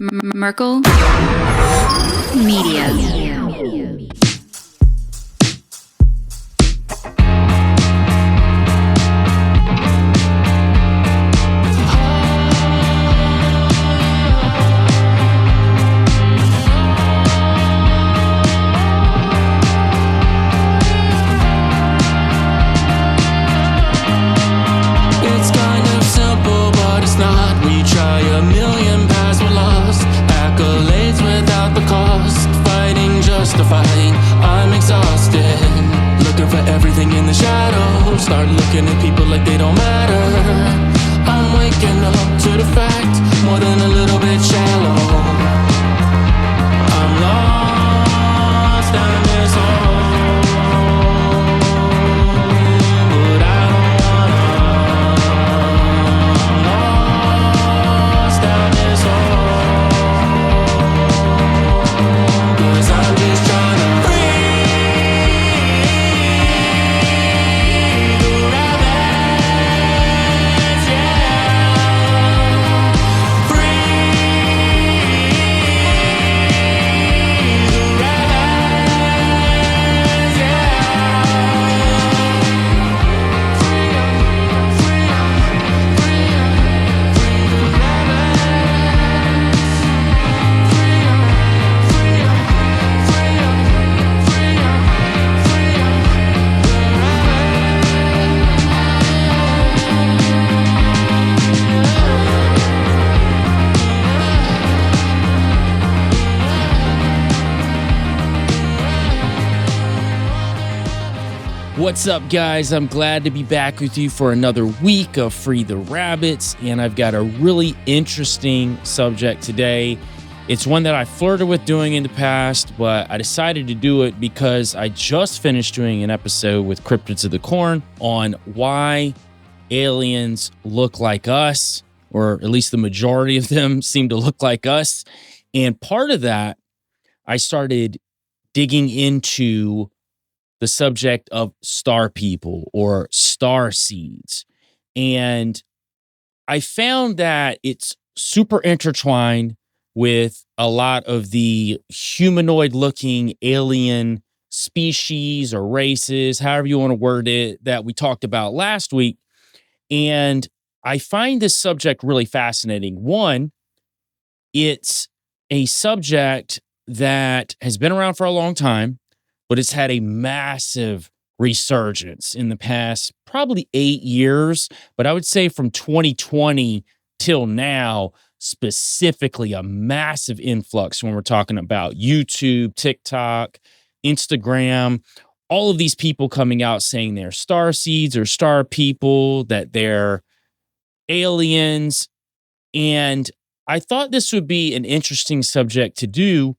Merkel Media. I'm exhausted, looking for everything in the shadows. Start looking at people like they don't matter. I'm waking up to the fact, more than a little bit shallow. I'm lost in this hole, but I don't wanna. I'm lost in this hole, 'cause I'm just trying to What's up, guys? I'm glad to be back with you for another week of Free the Rabbits, and I've got a really interesting subject today. It's one that I flirted with doing in the past, but I decided to do it because I just finished doing an episode with Cryptids of the Corn on why aliens look like us, or at least the majority of them seem to look like us. And part of that, I started digging into the subject of star people or starseeds. And I found that it's super intertwined with a lot of the humanoid looking alien species or races, however you want to word it, that we talked about last week. And I find this subject really fascinating. One, it's a subject that has been around for a long time, but it's had a massive resurgence in the past probably 8 years. But I would say from 2020 till now, specifically a massive influx when we're talking about YouTube, TikTok, Instagram, all of these people coming out saying they're starseeds or star people, that they're aliens. And I thought this would be an interesting subject to do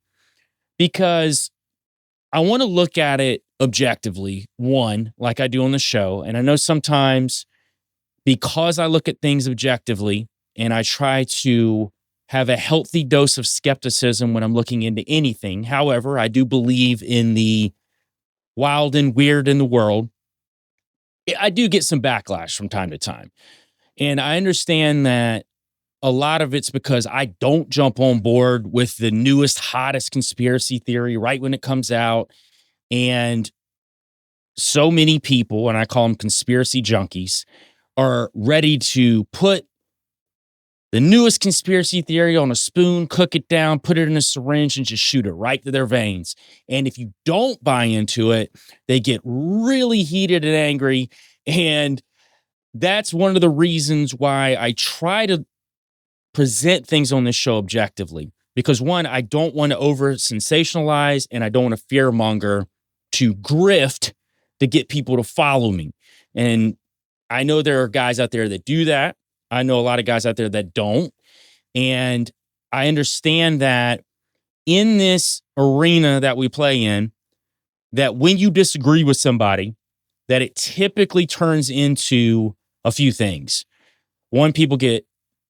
because I want to look at it objectively, one, like I do on the show. And I know sometimes because I look at things objectively and I try to have a healthy dose of skepticism when I'm looking into anything. However, I do believe in the wild and weird in the world. I do get some backlash from time to time. And I understand that a lot of it's because I don't jump on board with the newest, hottest conspiracy theory right when it comes out. And so many people, and I call them conspiracy junkies, are ready to put the newest conspiracy theory on a spoon, cook it down, put it in a syringe, and just shoot it right to their veins. And if you don't buy into it, they get really heated and angry. And that's one of the reasons why I try to present things on this show objectively. Because one, I don't want to over sensationalize and I don't want to fearmonger to grift to get people to follow me. And I know there are guys out there that do that. I know a lot of guys out there that don't. And I understand that in this arena that we play in, that when you disagree with somebody, that it typically turns into a few things. One, people get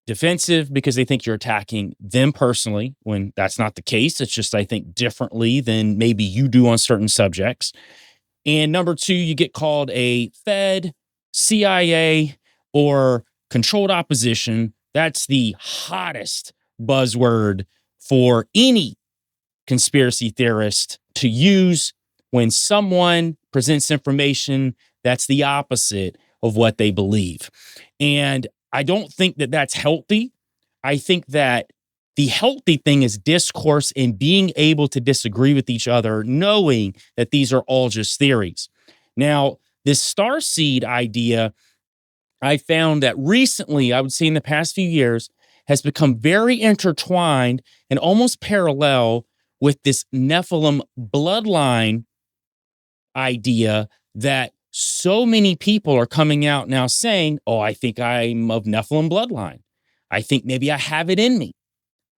defensive because they think you're attacking them personally, when that's not the case. It's just, I think, differently than maybe you do on certain subjects. And number two, you get called a Fed, CIA, or controlled opposition. That's the hottest buzzword for any conspiracy theorist to use when someone presents information that's the opposite of what they believe. And I don't think that that's healthy. I think that the healthy thing is discourse and being able to disagree with each other, knowing that these are all just theories. Now, this starseed idea, I found that recently, I would say in the past few years, has become very intertwined and almost parallel with this Nephilim bloodline idea that so many people are coming out now saying, oh, I think I'm of Nephilim bloodline. I think maybe I have it in me.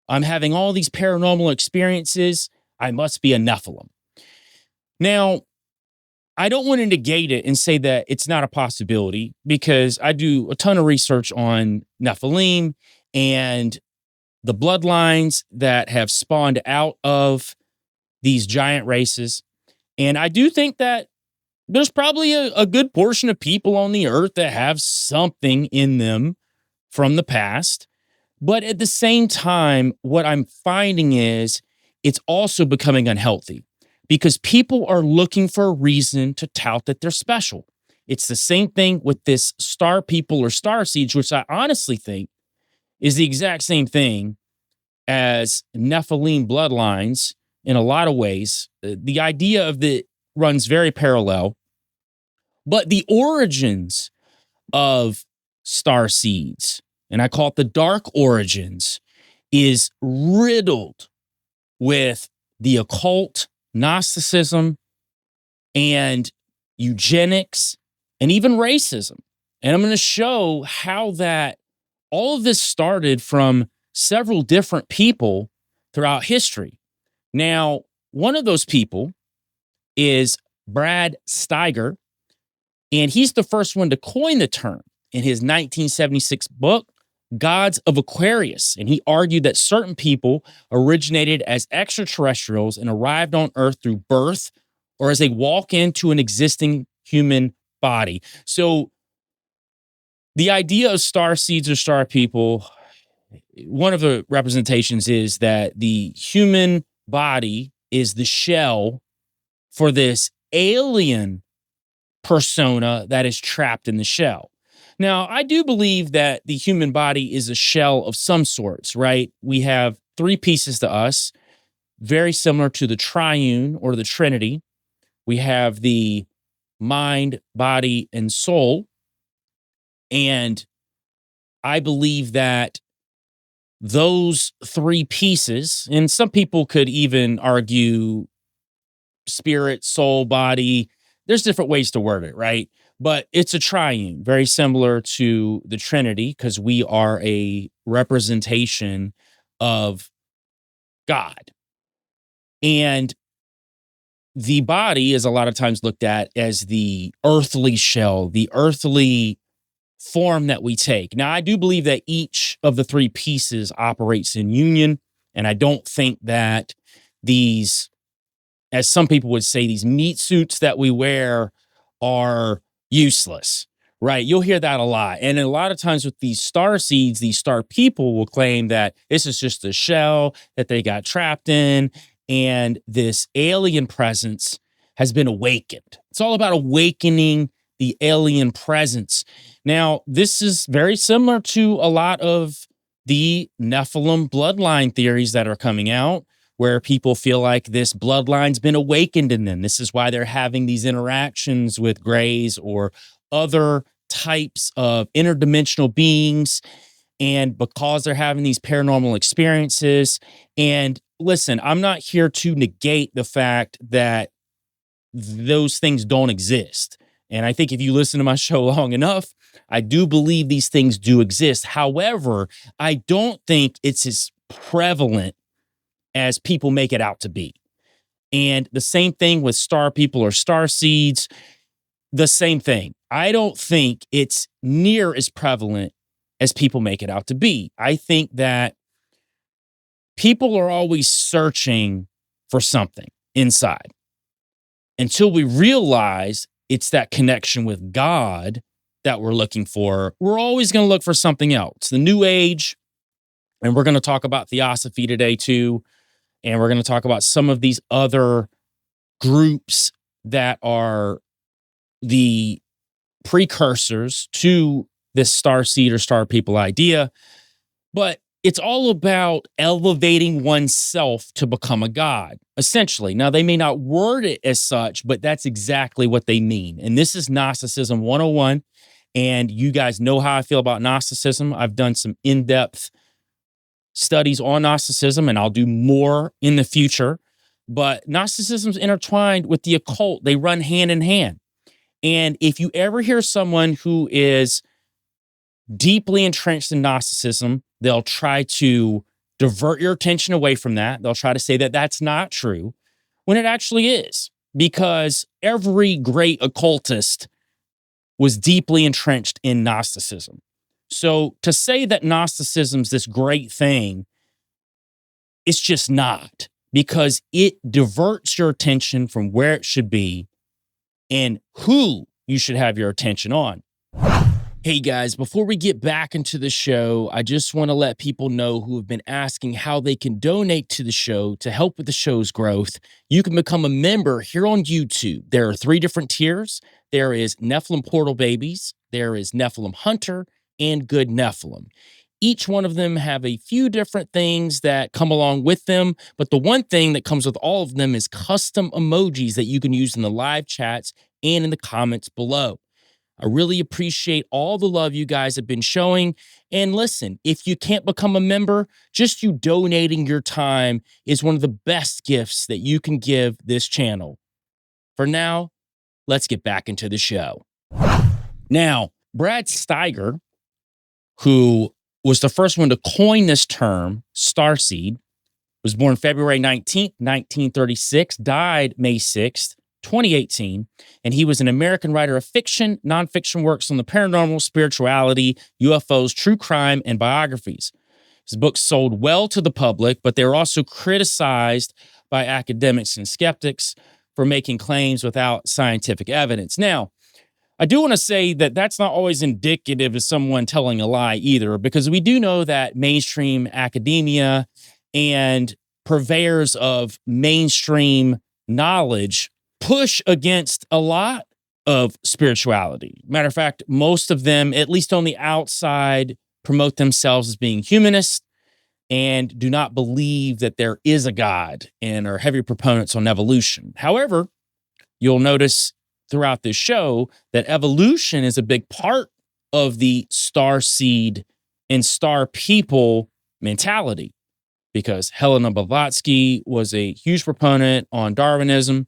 I'm having all these paranormal experiences. I must be a Nephilim. Now, I don't want to negate it and say that it's not a possibility because I do a ton of research on Nephilim and the bloodlines that have spawned out of these giant races. And I do think that there's probably a good portion of people on the earth that have something in them from the past. But at the same time, what I'm finding is it's also becoming unhealthy because people are looking for a reason to tout that they're special. It's the same thing with this star people or starseeds, which I honestly think is the exact same thing as Nephilim bloodlines in a lot of ways. The idea of the runs very parallel, but the origins of starseeds, and I call it the dark origins, is riddled with the occult, Gnosticism, and eugenics, and even racism. And I'm going to show how that all of this started from several different people throughout history. Now, one of those people is Brad Steiger, and he's the first one to coin the term in his 1976 book, Gods of Aquarius. And he argued that certain people originated as extraterrestrials and arrived on Earth through birth or as they walk into an existing human body. So the idea of star seeds or star people, one of the representations is that the human body is the shell for this alien persona that is trapped in the shell. Now, I do believe that the human body is a shell of some sorts, right? We have three pieces to us, very similar to the triune or the Trinity. We have the mind, body, and soul. And I believe that those three pieces, and some people could even argue spirit, soul, body, there's different ways to word it, right? But it's a triune, very similar to the Trinity, because we are a representation of God. And the body is a lot of times looked at as the earthly shell, the earthly form that we take. Now, I do believe that each of the three pieces operates in union, and I don't think that these, as some people would say, these meat suits that we wear are useless, right? You'll hear that a lot. And a lot of times with these star seeds, these star people will claim that this is just a shell that they got trapped in, and this alien presence has been awakened. It's all about awakening the alien presence. Now, this is very similar to a lot of the Nephilim bloodline theories that are coming out, where people feel like this bloodline's been awakened in them. This is why they're having these interactions with grays or other types of interdimensional beings, and because they're having these paranormal experiences. And listen, I'm not here to negate the fact that those things don't exist. And I think if you listen to my show long enough, I do believe these things do exist. However, I don't think it's as prevalent as people make it out to be. And the same thing with star people or star seeds, the same thing. I don't think it's near as prevalent as people make it out to be. I think that people are always searching for something inside until we realize it's that connection with God that we're looking for. We're always going to look for something else. The New Age And we're going to talk about Theosophy today too. And we're going to talk about some of these other groups that are the precursors to this star seed or star people idea. But it's all about elevating oneself to become a god, essentially. Now, they may not word it as such, but that's exactly what they mean. And this is Gnosticism 101. And you guys know how I feel about Gnosticism. I've done some in-depth studies on Gnosticism, and I'll do more in the future. But Gnosticism's intertwined with the occult. They run hand in hand. And if you ever hear someone who is deeply entrenched in Gnosticism, they'll try to divert your attention away from that. They'll try to say that that's not true when it actually is, because every great occultist was deeply entrenched in Gnosticism. So to say that Gnosticism's this great thing, it's just not, because it diverts your attention from where it should be and who you should have your attention on. Hey guys, before we get back into the show, I just want to let people know who have been asking how they can donate to the show to help with the show's growth. You can become a member here on YouTube. There are 3 different tiers. There is Nephilim Portal Babies, there is Nephilim Hunter, and Good Nephilim. Each one of them have a few different things that come along with them, but the one thing that comes with all of them is custom emojis that you can use in the live chats and in the comments below. I really appreciate all the love you guys have been showing. And listen, if you can't become a member, just you donating your time is one of the best gifts that you can give this channel. For now, let's get back into the show. Now, Brad Steiger, who was the first one to coin this term, starseed, was born February 19th, 1936, died May 6th, 2018, and he was an American writer of fiction, nonfiction works on the paranormal, spirituality, UFOs, true crime, and biographies. His books sold well to the public, but they were also criticized by academics and skeptics for making claims without scientific evidence. Now, I do want to say that that's not always indicative of someone telling a lie either, because we do know that mainstream academia and purveyors of mainstream knowledge push against a lot of spirituality. Matter of fact, most of them, at least on the outside, promote themselves as being humanist and do not believe that there is a God and are heavy proponents on evolution. However, you'll notice throughout this show that evolution is a big part of the star seed and star people mentality, because Helena Blavatsky was a huge proponent on Darwinism.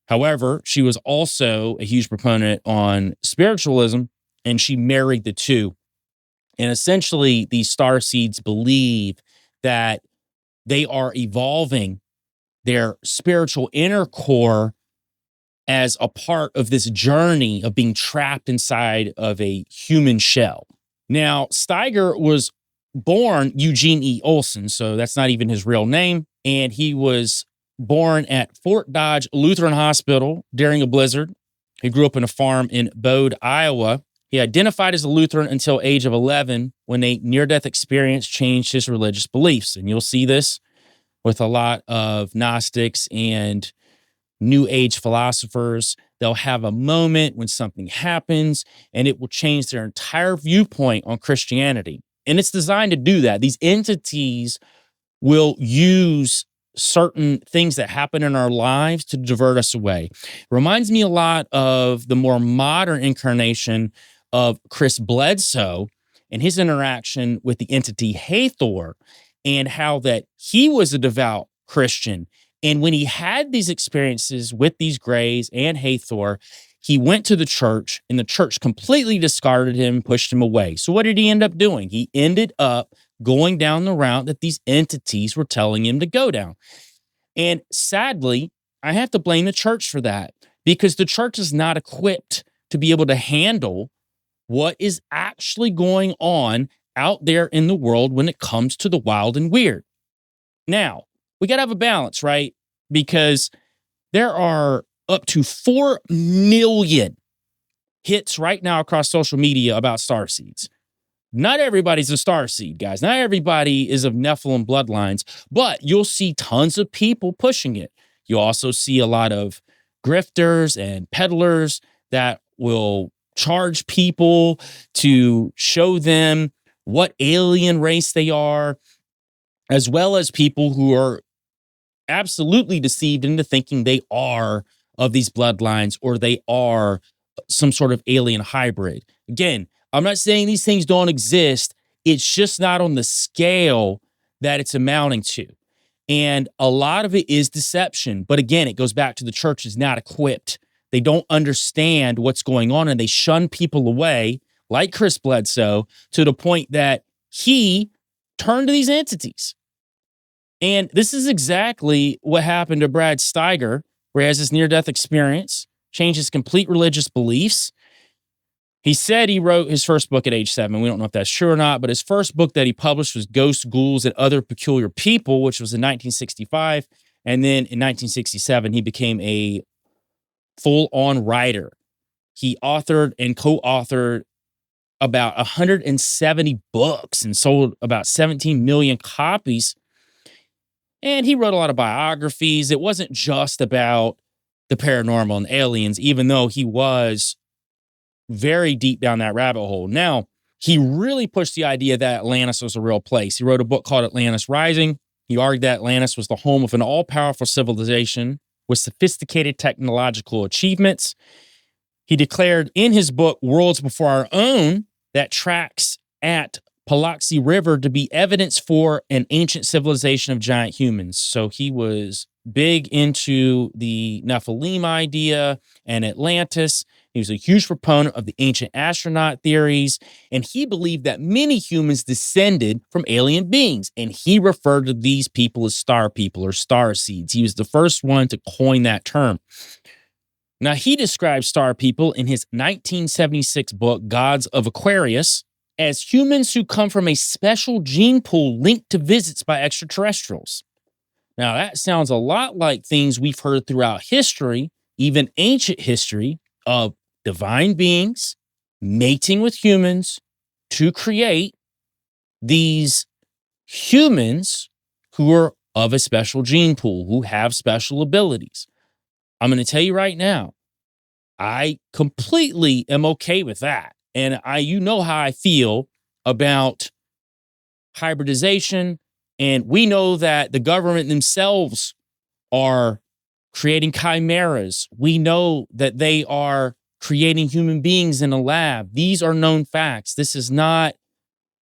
However, she was also a huge proponent on spiritualism, and she married the two. And essentially, these star seeds believe that they are evolving their spiritual inner core as a part of this journey of being trapped inside of a human shell. Now, Steiger was born Eugene E. Olson, so that's not even his real name, and he was born at Fort Dodge Lutheran Hospital during a blizzard. He grew up in a farm in Bode, Iowa. He identified as a Lutheran until age of 11, when a near-death experience changed his religious beliefs. And you'll see this with a lot of Gnostics and New Age philosophers. They'll have a moment when something happens, and it will change their entire viewpoint on Christianity. And it's designed to do that. These entities will use certain things that happen in our lives to divert us away. Reminds me a lot of the more modern incarnation of Chris Bledsoe and his interaction with the entity Hathor, and how that he was a devout Christian. And when he had these experiences with these Greys and Hathor, he went to the church, and the church completely discarded him, pushed him away. So what did he end up doing? He ended up going down the route that these entities were telling him to go down. And sadly, I have to blame the church for that, because the church is not equipped to be able to handle what is actually going on out there in the world when it comes to the wild and weird. Now, we got to have a balance, right? Because there are up to 4 million hits right now across social media about starseeds. Not everybody's a starseed, guys. Not everybody is of Nephilim bloodlines, but you'll see tons of people pushing it. You also see a lot of grifters and peddlers that will charge people to show them what alien race they are, as well as people who are absolutely deceived into thinking they are of these bloodlines or they are some sort of alien hybrid. Again, I'm not saying these things don't exist. It's just not on the scale that it's amounting to. And a lot of it is deception. But again, it goes back to the church is not equipped. They don't understand what's going on and they shun people away, like Chris Bledsoe, to the point that he turned to these entities. And this is exactly what happened to Brad Steiger, where he has this near-death experience, changed his complete religious beliefs. He said he wrote his first book at age 7. We don't know if that's true or not, but his first book that he published was Ghosts, Ghouls, and Other Peculiar People, which was in 1965. And then in 1967, he became a full-on writer. He authored and co-authored about 170 books and sold about 17 million copies. And he wrote a lot of biographies. It wasn't just about the paranormal and aliens, even though he was very deep down that rabbit hole. Now, he really pushed the idea that Atlantis was a real place. He wrote a book called Atlantis Rising. He argued that Atlantis was the home of an all-powerful civilization with sophisticated technological achievements. He declared in his book, Worlds Before Our Own, that tracks at Paluxy River to be evidence for an ancient civilization of giant humans. So he was big into the Nephilim idea and Atlantis. He was a huge proponent of the ancient astronaut theories, and he believed that many humans descended from alien beings, and he referred to these people as star people or starseeds. He was the first one to coin that term. Now, he described star people in his 1976 book, Gods of Aquarius, as humans who come from a special gene pool linked to visits by extraterrestrials. Now, that sounds a lot like things we've heard throughout history, even ancient history, of divine beings mating with humans to create these humans who are of a special gene pool, who have special abilities. I'm going to tell you right now, I completely am okay with that. And you know how I feel about hybridization. And we know that the government themselves are creating chimeras. We know that they are creating human beings in a lab. These are known facts. This is not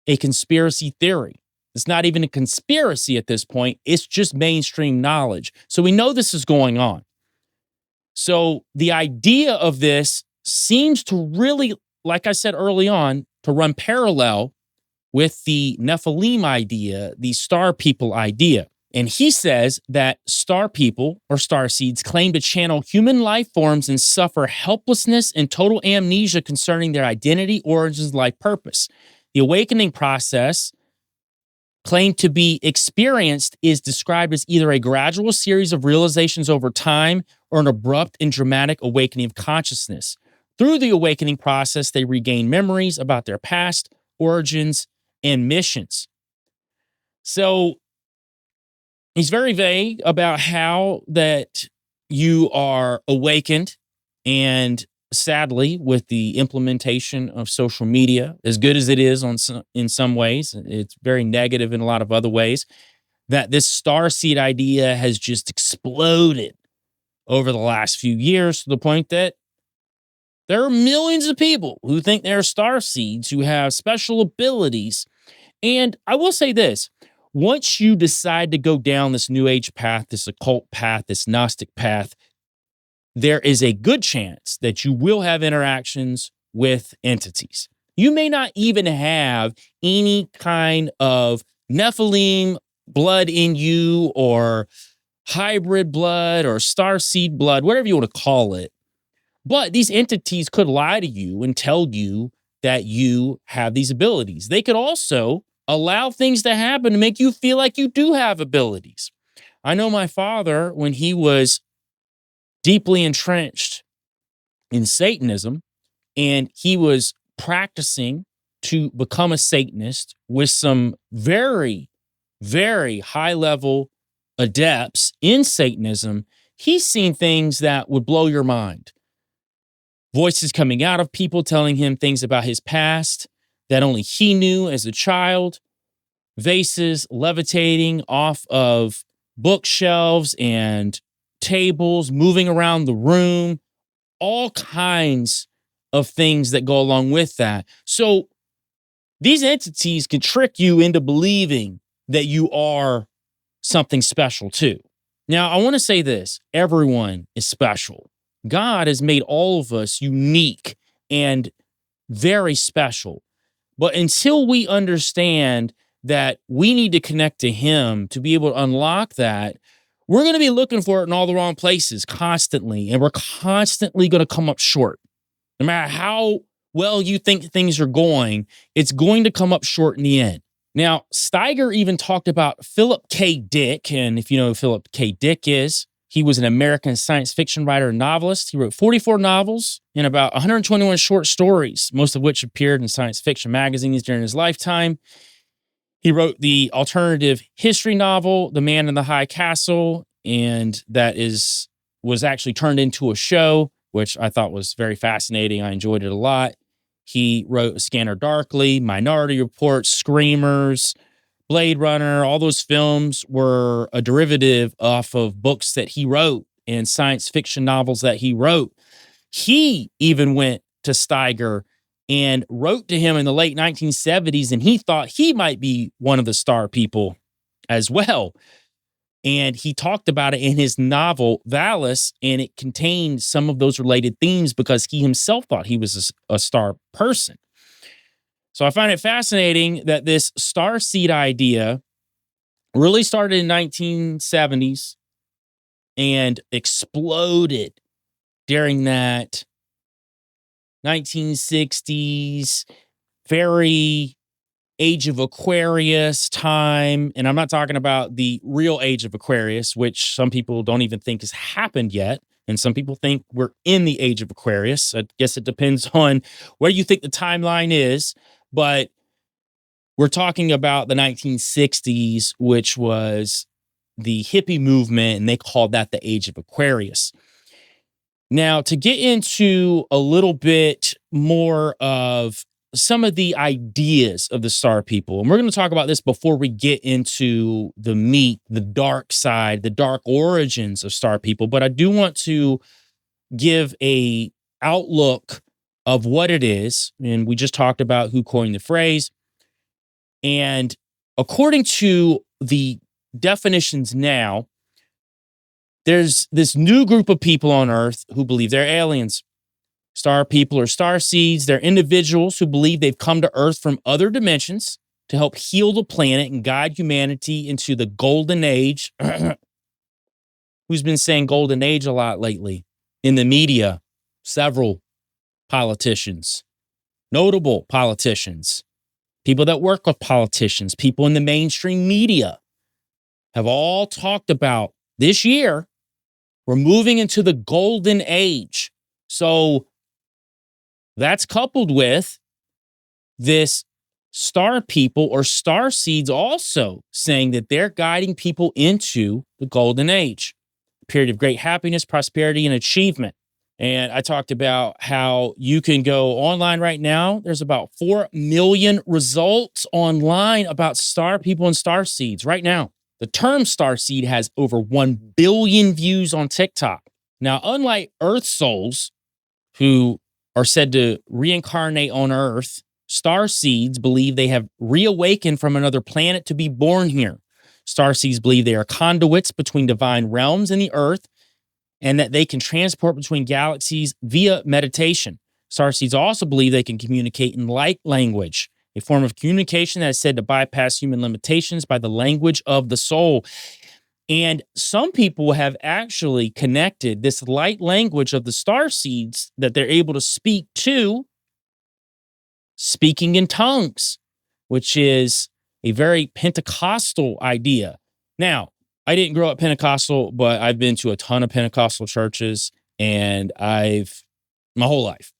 a conspiracy theory. It's not even a conspiracy at this point. It's just mainstream knowledge. So we know this is going on. So the idea of this seems to really, like I said early on, to run parallel with the Nephilim idea, the star people idea. And he says that star people or starseeds claim to channel human life forms and suffer helplessness and total amnesia concerning their identity, origins, life purpose. The awakening process claimed to be experienced is described as either a gradual series of realizations over time or an abrupt and dramatic awakening of consciousness. Through the awakening process, they regain memories about their past, origins, and missions. So he's very vague about how that you are awakened, and sadly, with the implementation of social media, as good as it is in some ways, it's very negative in a lot of other ways, that this starseed idea has just exploded over the last few years to the point that there are millions of people who think they're starseeds, who have special abilities. And I will say this, once you decide to go down this New Age path, this occult path, this Gnostic path, there is a good chance that you will have interactions with entities. You may not even have any kind of Nephilim blood in you or hybrid blood or starseed blood, whatever you want to call it. But these entities could lie to you and tell you that you have these abilities. They could also allow things to happen to make you feel like you do have abilities. I know my father, when he was deeply entrenched in Satanism and he was practicing to become a Satanist with some very, very high level adepts in Satanism, he's seen things that would blow your mind. Voices coming out of people telling him things about his past that only he knew as a child, vases levitating off of bookshelves and tables, moving around the room, all kinds of things that go along with that. So these entities can trick you into believing that you are something special too. Now, I want to say this: everyone is special. God has made all of us unique and very special. But until we understand that we need to connect to Him to be able to unlock that, we're going to be looking for it in all the wrong places constantly. And we're constantly going to come up short. No matter how well you think things are going, it's going to come up short in the end. Now, Steiger even talked about Philip K. Dick. And if you know who Philip K. Dick is, he was an American science fiction writer and novelist. He wrote 44 novels and about 121 short stories, most of which appeared in science fiction magazines during his lifetime. He wrote the alternative history novel, The Man in the High Castle, and that was actually turned into a show, which I thought was very fascinating. I enjoyed it a lot. He wrote Scanner Darkly, Minority Report, Screamers, Blade Runner. All those films were a derivative off of books that he wrote and science fiction novels that he wrote. He even went to Steiger and wrote to him in the late 1970s, and he thought he might be one of the star people as well. And he talked about it in his novel, Valis, and it contained some of those related themes because he himself thought he was a star person. So I find it fascinating that this starseed idea really started in 1970s and exploded during that 1960s, very Age of Aquarius time. And I'm not talking about the real Age of Aquarius, which some people don't even think has happened yet. And some people think we're in the Age of Aquarius. I guess it depends on where you think the timeline is. But we're talking about the 1960s, which was the hippie movement, and they called that the Age of Aquarius. Now, to get into a little bit more of some of the ideas of the star people, and we're going to talk about this before we get into the meat, the dark side, the dark origins of star people, but I do want to give a outlook of what it is. And we just talked about who coined the phrase. And according to the definitions now, there's this new group of people on Earth who believe they're aliens. Star people or star seeds, they're individuals who believe they've come to Earth from other dimensions to help heal the planet and guide humanity into the golden age. Who's been saying golden age a lot lately in the media? Several politicians, notable politicians, people that work with politicians, people in the mainstream media have all talked about this year, we're moving into the golden age. So that's coupled with this star people or star seeds also saying that they're guiding people into the golden age, a period of great happiness, prosperity, and achievement. And I talked about how you can go online right now. There's about 4 million results online about star people and star seeds right now. The term star seed has over 1 billion views on TikTok. Now, unlike Earth souls who are said to reincarnate on Earth, star seeds believe they have reawakened from another planet to be born here. Star seeds believe they are conduits between divine realms and the Earth, and that they can transport between galaxies via meditation. Starseeds also believe they can communicate in light language, a form of communication that is said to bypass human limitations by the language of the soul. And some people have actually connected this light language of the starseeds that they're able to speak to speaking in tongues, which is a very Pentecostal idea. Now, I didn't grow up Pentecostal, but I've been to a ton of Pentecostal churches and my whole life.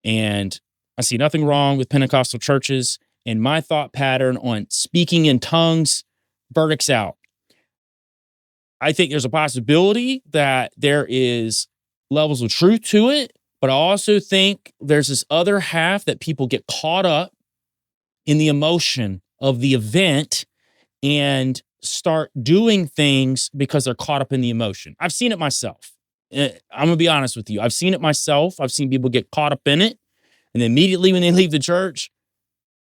And I see nothing wrong with Pentecostal churches, and my thought pattern on speaking in tongues, verdict's out. I think there's a possibility that there is levels of truth to it, but I also think there's this other half that people get caught up in the emotion of the event and start doing things because they're caught up in the emotion. I've seen it myself. I'm going to be honest with you. I've seen it myself. I've seen people get caught up in it. And immediately when they leave the church,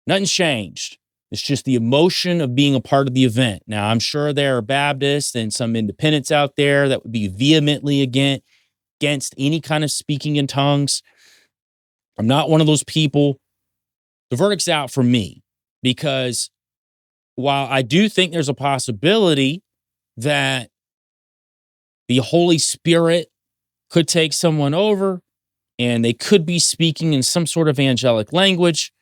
nothing's changed. It's just the emotion of being a part of the event. Now, I'm sure there are Baptists and some independents out there that would be vehemently against any kind of speaking in tongues. I'm not one of those people. The verdict's out for me because while I do think there's a possibility that the Holy Spirit could take someone over and they could be speaking in some sort of angelic language,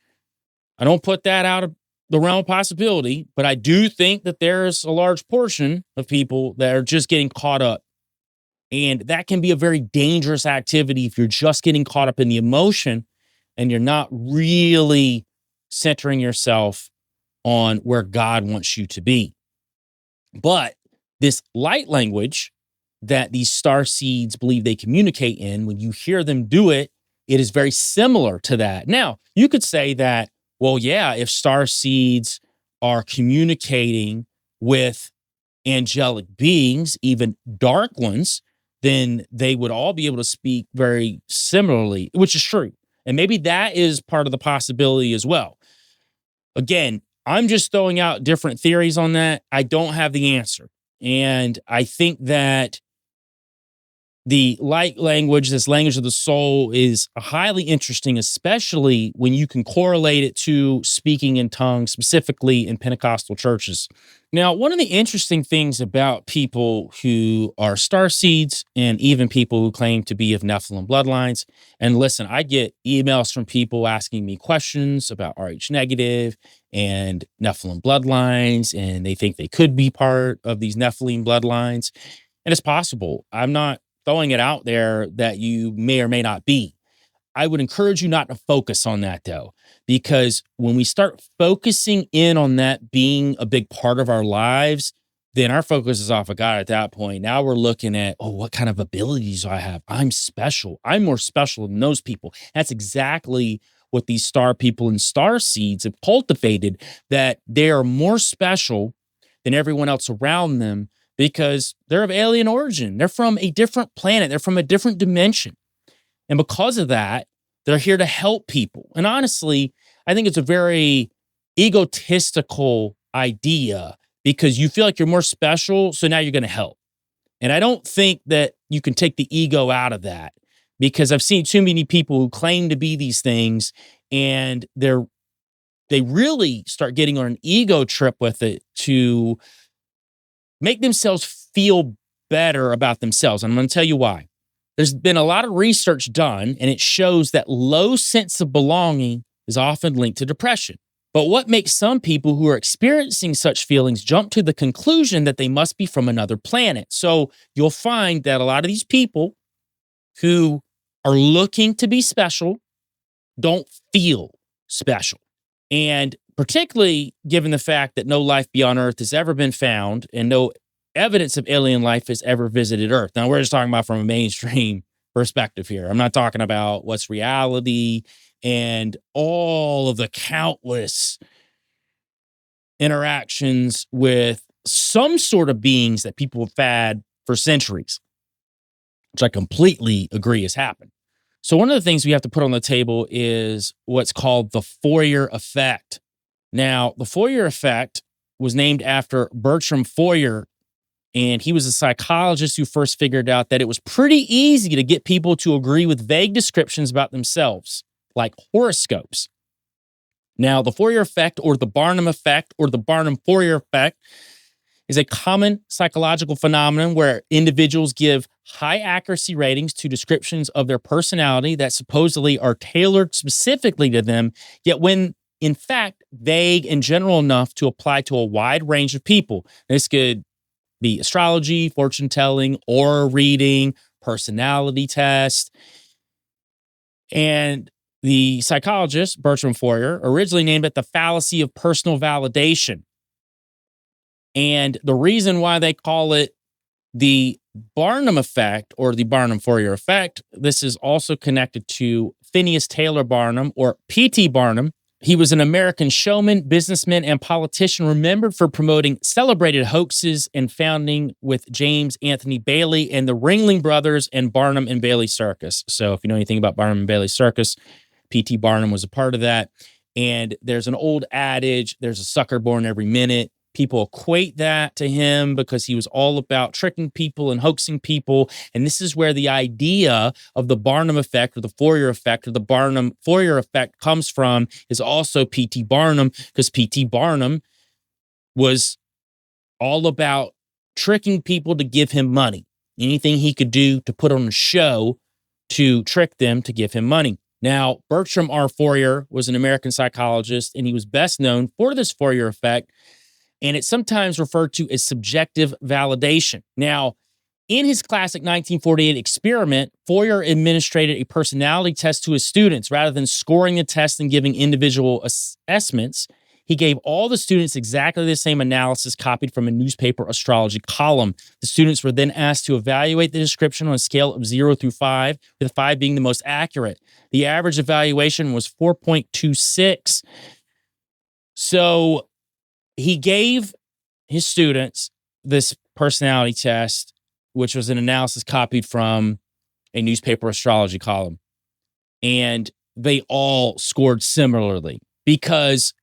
I don't put that out of the realm of possibility, but I do think that there's a large portion of people that are just getting caught up. And that can be a very dangerous activity if you're just getting caught up in the emotion and you're not really centering yourself on where God wants you to be. But this light language that these star seeds believe they communicate in, when you hear them do it, it is very similar to that. Now, you could say that, well, yeah, if star seeds are communicating with angelic beings, even dark ones, then they would all be able to speak very similarly, which is true. And maybe that is part of the possibility as well. Again, I'm just throwing out different theories on that. I don't have the answer. And I think that the light language, this language of the soul, is highly interesting, especially when you can correlate it to speaking in tongues, specifically in Pentecostal churches. Now, one of the interesting things about people who are starseeds and even people who claim to be of Nephilim bloodlines, and listen, I get emails from people asking me questions about Rh negative and Nephilim bloodlines, and they think they could be part of these Nephilim bloodlines. And it's possible. I'm not throwing it out there that you may or may not be. I would encourage you not to focus on that though, because when we start focusing in on that being a big part of our lives, then our focus is off of God at that point. Now we're looking at, oh, what kind of abilities do I have? I'm special. I'm more special than those people. That's exactly what these star people and star seeds have cultivated, that they are more special than everyone else around them because they're of alien origin. They're from a different planet. They're from a different dimension. And because of that, they're here to help people. And honestly, I think it's a very egotistical idea because you feel like you're more special, so now you're going to help. And I don't think that you can take the ego out of that because I've seen too many people who claim to be these things and they really start getting on an ego trip with it to make themselves feel better about themselves. And I'm going to tell you why. There's been a lot of research done, and it shows that low sense of belonging is often linked to depression. But what makes some people who are experiencing such feelings jump to the conclusion that they must be from another planet? So you'll find that a lot of these people who are looking to be special don't feel special. And particularly given the fact that no life beyond Earth has ever been found and no evidence of alien life has ever visited Earth. Now, we're just talking about from a mainstream perspective here. I'm not talking about what's reality and all of the countless interactions with some sort of beings that people have had for centuries, which I completely agree has happened. So one of the things we have to put on the table is what's called the Fourier effect. Now, the Fourier effect was named after Bertram Fourier, and he was a psychologist who first figured out that it was pretty easy to get people to agree with vague descriptions about themselves, like horoscopes. Now, the Fourier effect or the Barnum effect or the Barnum-Fourier effect is a common psychological phenomenon where individuals give high accuracy ratings to descriptions of their personality that supposedly are tailored specifically to them, yet when in fact vague and general enough to apply to a wide range of people. This could be astrology, fortune telling, aura reading, personality test. And The psychologist, Bertram Foyer, originally named it the fallacy of personal validation. And the reason why they call it the Barnum effect or the Barnum-Fourier effect, this is also connected to Phineas Taylor Barnum or P.T. Barnum. He was an American showman, businessman, and politician remembered for promoting celebrated hoaxes and founding with James Anthony Bailey and the Ringling Brothers and Barnum and Bailey Circus. So if you know anything about Barnum and Bailey Circus, P.T. Barnum was a part of that. And there's an old adage, there's a sucker born every minute. People equate that to him because he was all about tricking people and hoaxing people. And this is where the idea of the Barnum effect or the Fourier effect or the Barnum-Fourier effect comes from, is also P.T. Barnum, because P.T. Barnum was all about tricking people to give him money. Anything he could do to put on a show to trick them to give him money. Now, Bertram R. Fourier was an American psychologist, and he was best known for this Fourier effect, and it's sometimes referred to as subjective validation. Now, in his classic 1948 experiment, Fourier administered a personality test to his students. Rather than scoring the test and giving individual assessments, he gave all the students exactly the same analysis copied from a newspaper astrology column. The students were then asked to evaluate the description on a scale of 0 through 5, with 5 being the most accurate. The average evaluation was 4.26. So he gave his students this personality test, which was an analysis copied from a newspaper astrology column. And they all scored similarly because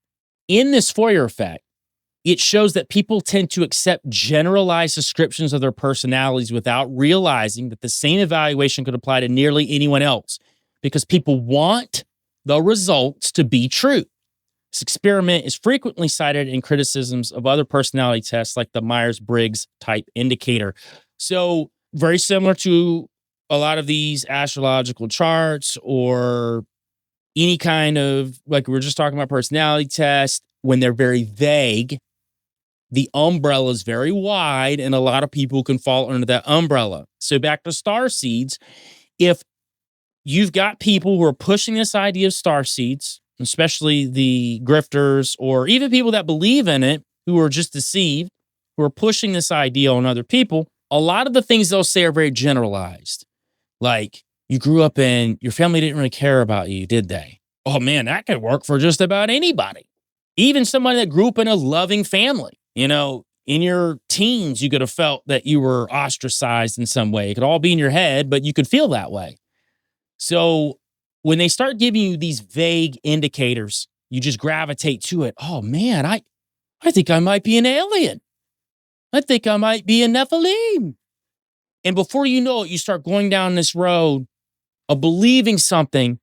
in this Fourier effect, it shows that people tend to accept generalized descriptions of their personalities without realizing that the same evaluation could apply to nearly anyone else because people want the results to be true. This experiment is frequently cited in criticisms of other personality tests like the Myers-Briggs type indicator. So very similar to a lot of these astrological charts or any kind of, like we were just talking about personality tests, when they're very vague, the umbrella is very wide and a lot of people can fall under that umbrella. So back to Starseeds, if you've got people who are pushing this idea of Starseeds, especially the grifters or even people that believe in it who are just deceived, who are pushing this idea on other people, a lot of the things they'll say are very generalized. Like, you grew up and your family didn't really care about you, did they? Oh man, that could work for just about anybody. Even somebody that grew up in a loving family. You know, in your teens, you could have felt that you were ostracized in some way. It could all be in your head, but you could feel that way. So when they start giving you these vague indicators, you just gravitate to it. Oh man, I think I might be an alien. I think I might be a Nephilim. And before you know it, you start going down this road of believing something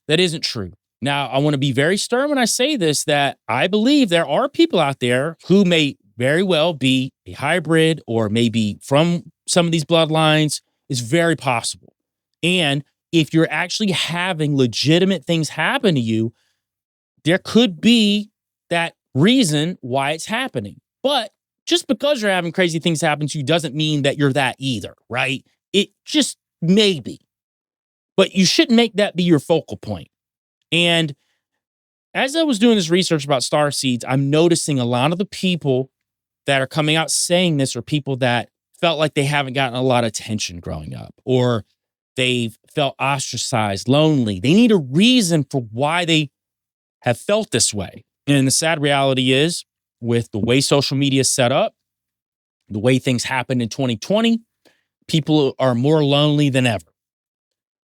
that isn't true. Now, I want to be very stern when I say this, that I believe there are people out there who may very well be a hybrid or maybe from some of these bloodlines. It's very possible. And if you're actually having legitimate things happen to you, there could be that reason why it's happening. But just because you're having crazy things happen to you doesn't mean that you're that either, right? It just may be. But you shouldn't make that be your focal point. And as I was doing this research about starseeds, I'm noticing a lot of the people that are coming out saying this are people that felt like they haven't gotten a lot of attention growing up, or they've felt ostracized, lonely. They need a reason for why they have felt this way. And the sad reality is, with the way social media is set up, the way things happen in 2020, people are more lonely than ever.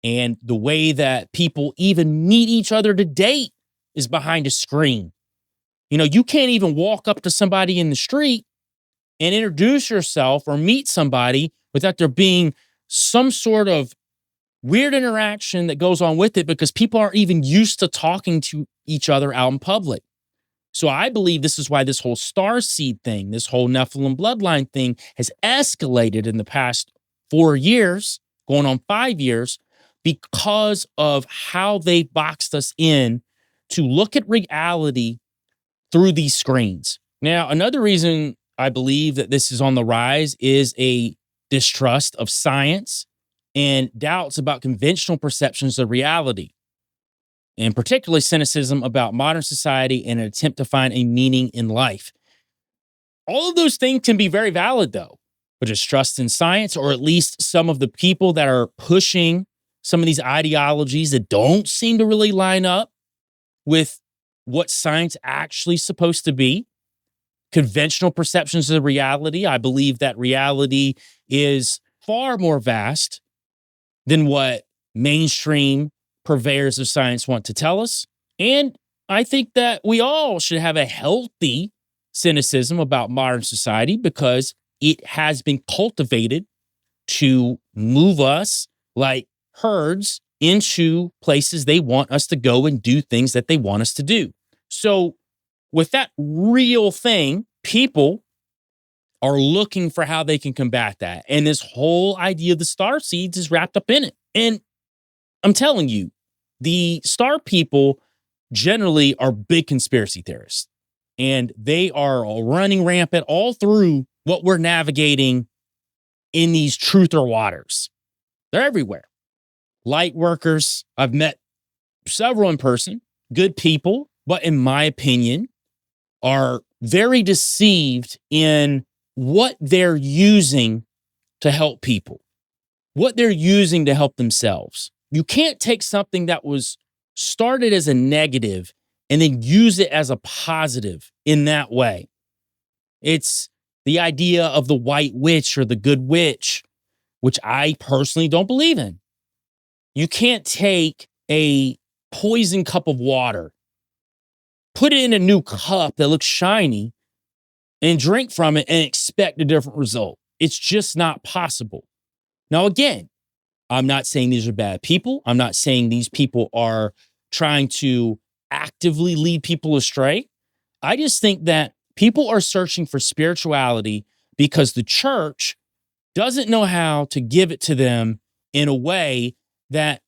And the way that people even meet each other to date is behind a screen. You know, you can't even walk up to somebody in the street and introduce yourself or meet somebody without there being some sort of weird interaction that goes on with it, because people aren't even used to talking to each other out in public. So I believe this is why this whole starseed thing, this whole Nephilim bloodline thing has escalated in the past 4 years, going on 5 years, because of how they boxed us in to look at reality through these screens. Now, another reason I believe that this is on the rise is a distrust of science and doubts about conventional perceptions of reality. and particularly cynicism about modern society and an attempt to find a meaning in life. All of those things can be very valid, though, but just trust in science, or at least some of the people that are pushing some of these ideologies that don't seem to really line up with what science actually is supposed to be. Conventional perceptions of reality. I believe that reality is far more vast than what mainstream purveyors of science want to tell us. And I think that we all should have a healthy cynicism about modern society because it has been cultivated to move us like herds into places they want us to go and do things that they want us to do. So with that real thing, people are looking for how they can combat that. And this whole idea of the starseeds is wrapped up in it. And I'm telling you, the star people generally are big conspiracy theorists. And they are running rampant all through what we're navigating in these truther waters. They're everywhere. Light workers, I've met several in person, good people, but in my opinion, are very deceived in what they're using to help people, what they're using to help themselves. You can't take something that was started as a negative and then use it as a positive in that way. It's the idea of the white witch or the good witch, which I personally don't believe in. You can't take a poison cup of water, put it in a new cup that looks shiny, and drink from it and expect a different result. It's just not possible. Now, again, I'm not saying these are bad people. I'm not saying these people are trying to actively lead people astray. I just think that people are searching for spirituality because the church doesn't know how to give it to them in a way that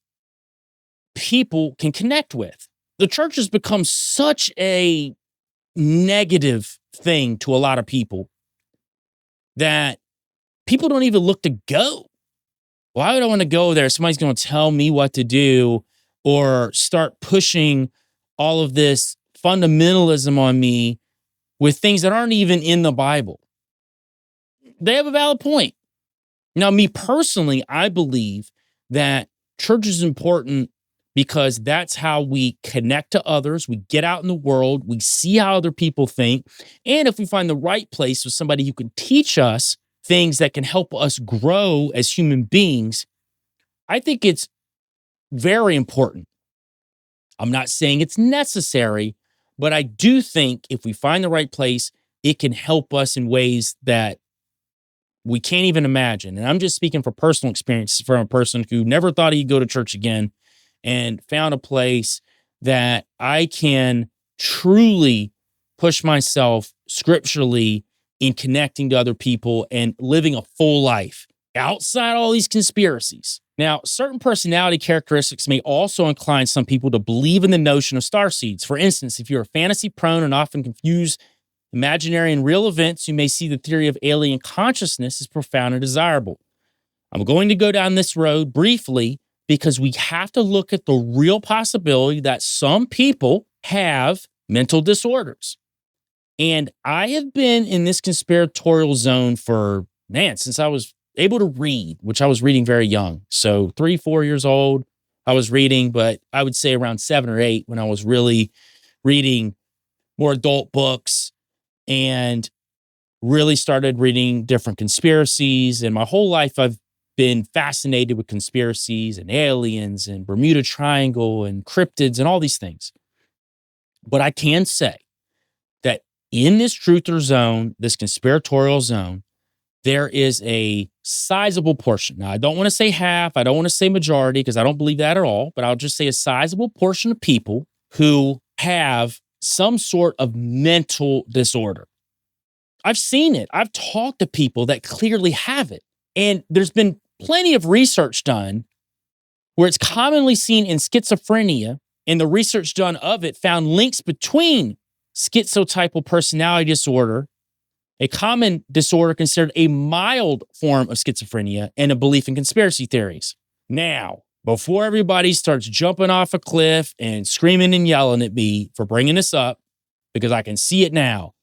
people can connect with. The church has become such a negative thing to a lot of people that people don't even look to go. Why would I want to go there? Somebody's going to tell me what to do or start pushing all of this fundamentalism on me with things that aren't even in the Bible. They have a valid point. Now, me personally, I believe that church is important because that's how we connect to others. We get out in the world. We see how other people think. And if we find the right place with somebody who can teach us things that can help us grow as human beings, I think it's very important. I'm not saying it's necessary, but I do think if we find the right place, it can help us in ways that we can't even imagine. And I'm just speaking from personal experience from a person who never thought he'd go to church again and found a place that I can truly push myself scripturally in connecting to other people and living a full life outside all these conspiracies. Now, certain personality characteristics may also incline some people to believe in the notion of starseeds. For instance, if you're fantasy prone and often confuse imaginary and real events, you may see the theory of alien consciousness as profound and desirable. I'm going to go down this road briefly because we have to look at the real possibility that some people have mental disorders. And I have been in this conspiratorial zone for, since I was able to read, which I was reading very young. So 3-4 years old, I was reading, but I would say around 7 or 8 when I was really reading more adult books and really started reading different conspiracies. And my whole life, I've been fascinated with conspiracies and aliens and Bermuda Triangle and cryptids and all these things. But I can say that in this truther zone, this conspiratorial zone, there is a sizable portion. Now, I don't want to say half. I don't want to say majority because I don't believe that at all. But I'll just say a sizable portion of people who have some sort of mental disorder. I've seen it. I've talked to people that clearly have it. And there's been plenty of research done where it's commonly seen in schizophrenia, and the research done of it found links between schizotypal personality disorder, a common disorder considered a mild form of schizophrenia, and a belief in conspiracy theories. Now, before everybody starts jumping off a cliff and screaming and yelling at me for bringing this up, because I can see it now.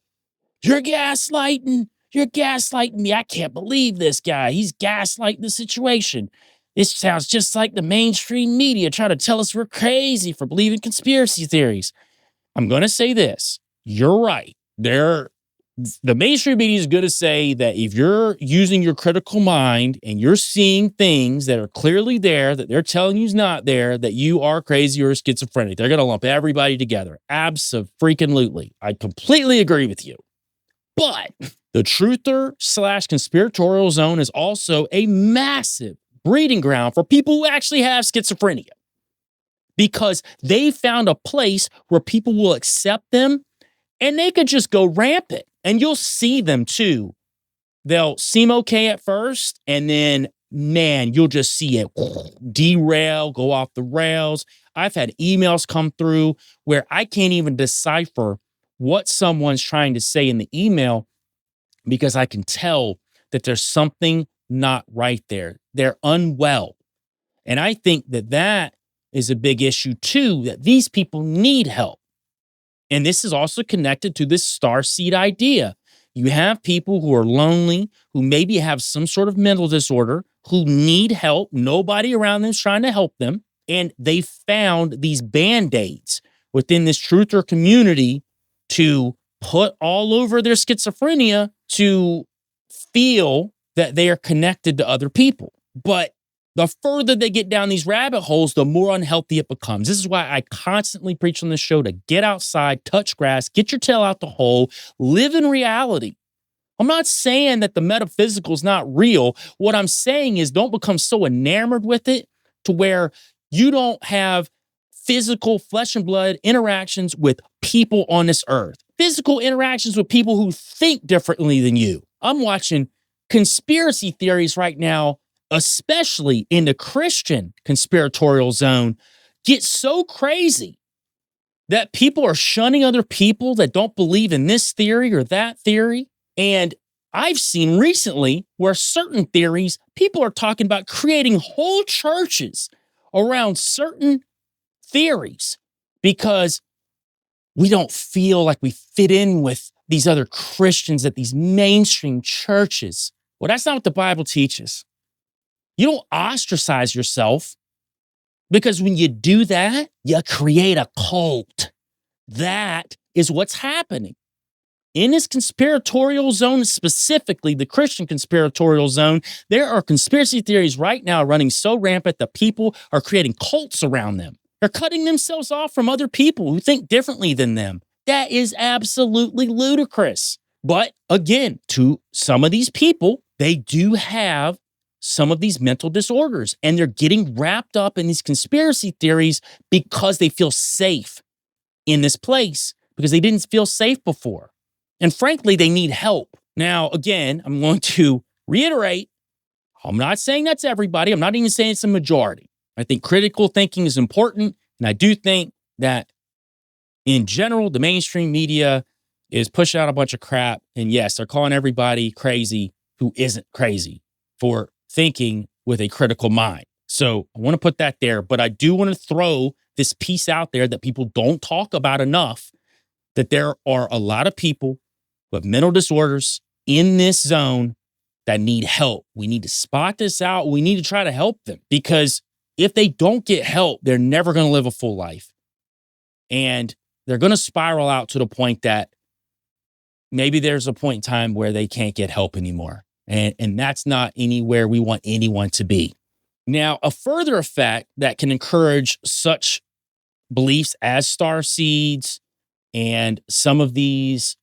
You're gaslighting. You're gaslighting me. I can't believe this guy. He's gaslighting the situation. This sounds just like the mainstream media trying to tell us we're crazy for believing conspiracy theories. I'm going to say this. You're right. The mainstream media is going to say that if you're using your critical mind and you're seeing things that are clearly there, that they're telling you is not there, that you are crazy or schizophrenic. They're going to lump everybody together. Abso-freaking-lutely. I completely agree with you. But the truther/conspiratorial zone is also a massive breeding ground for people who actually have schizophrenia, because they found a place where people will accept them and they could just go rampant. And you'll see them too. They'll seem okay at first, and then, man, you'll just see it derail, go off the rails. I've had emails come through where I can't even decipher what someone's trying to say in the email because I can tell that there's something not right there. They're unwell. And I think that is a big issue too, that these people need help. And this is also connected to this starseed idea. You have people who are lonely, who maybe have some sort of mental disorder, who need help. Nobody around them is trying to help them. And they found these band-aids within this truther community to put all over their schizophrenia to feel that they are connected to other people. But the further they get down these rabbit holes, the more unhealthy it becomes. This is why I constantly preach on this show to get outside, touch grass, get your tail out the hole, live in reality. I'm not saying that the metaphysical is not real. What I'm saying is don't become so enamored with it to where you don't have physical flesh and blood interactions with people on this earth. Physical interactions with people who think differently than you. I'm watching conspiracy theories right now, especially in the Christian conspiratorial zone, get so crazy that people are shunning other people that don't believe in this theory or that theory. And I've seen recently where certain theories, people are talking about creating whole churches around certain theories because we don't feel like we fit in with these other Christians at these mainstream churches. Well, that's not what the Bible teaches. You don't ostracize yourself, because when you do that, you create a cult. That is what's happening. In this conspiratorial zone, specifically the Christian conspiratorial zone, there are conspiracy theories right now running so rampant that people are creating cults around them. They're cutting themselves off from other people who think differently than them. That is absolutely ludicrous. But again, to some of these people, they do have some of these mental disorders, and they're getting wrapped up in these conspiracy theories because they feel safe in this place because they didn't feel safe before. And frankly, they need help. Now, again, I'm going to reiterate, I'm not saying that's everybody. I'm not even saying it's a majority. I think critical thinking is important. And I do think that in general, the mainstream media is pushing out a bunch of crap. And yes, they're calling everybody crazy who isn't crazy for thinking with a critical mind. So I want to put that there, but I do want to throw this piece out there that people don't talk about enough, that there are a lot of people with mental disorders in this zone that need help. We need to spot this out. We need to try to help them, because if they don't get help, they're never going to live a full life. And they're going to spiral out to the point that maybe there's a point in time where they can't get help anymore. And that's not anywhere we want anyone to be. Now, a further effect that can encourage such beliefs as starseeds and some of these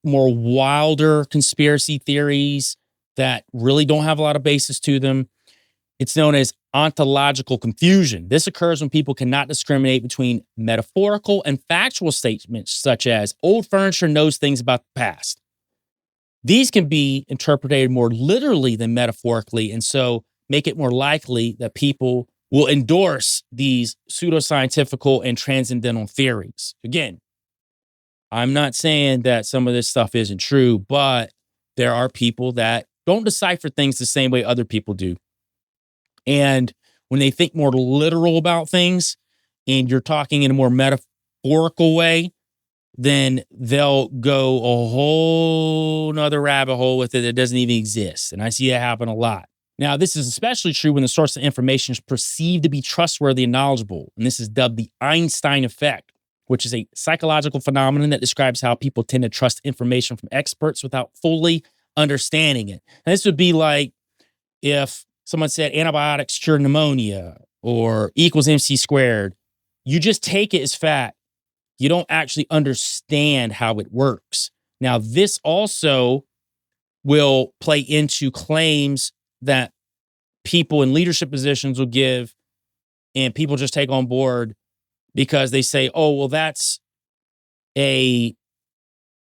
more wilder conspiracy theories that really don't have a lot of basis to them, it's known as ontological confusion. This occurs when people cannot discriminate between metaphorical and factual statements, such as old furniture knows things about the past. These can be interpreted more literally than metaphorically, and so make it more likely that people will endorse these pseudoscientific and transcendental theories. Again, I'm not saying that some of this stuff isn't true, but there are people that don't decipher things the same way other people do. And when they think more literal about things and you're talking in a more metaphorical way, then they'll go a whole nother rabbit hole with it that doesn't even exist. And I see that happen a lot. Now, this is especially true when the source of information is perceived to be trustworthy and knowledgeable. And this is dubbed the Einstein effect, which is a psychological phenomenon that describes how people tend to trust information from experts without fully understanding it. And this would be like if someone said antibiotics cure pneumonia or equals MC squared. You just take it as fact. You don't actually understand how it works. Now, this also will play into claims that people in leadership positions will give, and people just take on board because they say, oh, well, that's a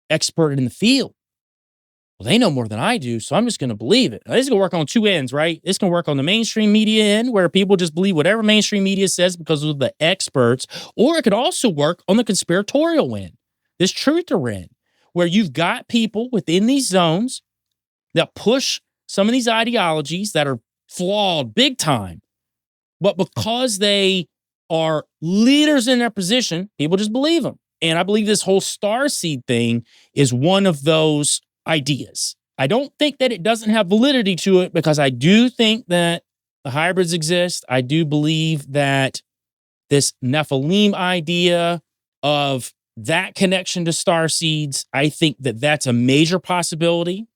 expert in the field. Well, they know more than I do, so I'm just going to believe it. Now, this is going to work on two ends, right? It's going to work on the mainstream media end, where people just believe whatever mainstream media says because of the experts, or it could also work on the conspiratorial end, this truther end, where you've got people within these zones that push some of these ideologies that are flawed big time, but because they are leaders in their position, people just believe them. And I believe this whole starseed thing is one of those ideas. I don't think that it doesn't have validity to it, because I do think that the hybrids exist. I do believe that this Nephilim idea of that connection to starseeds, I think that that's a major possibility.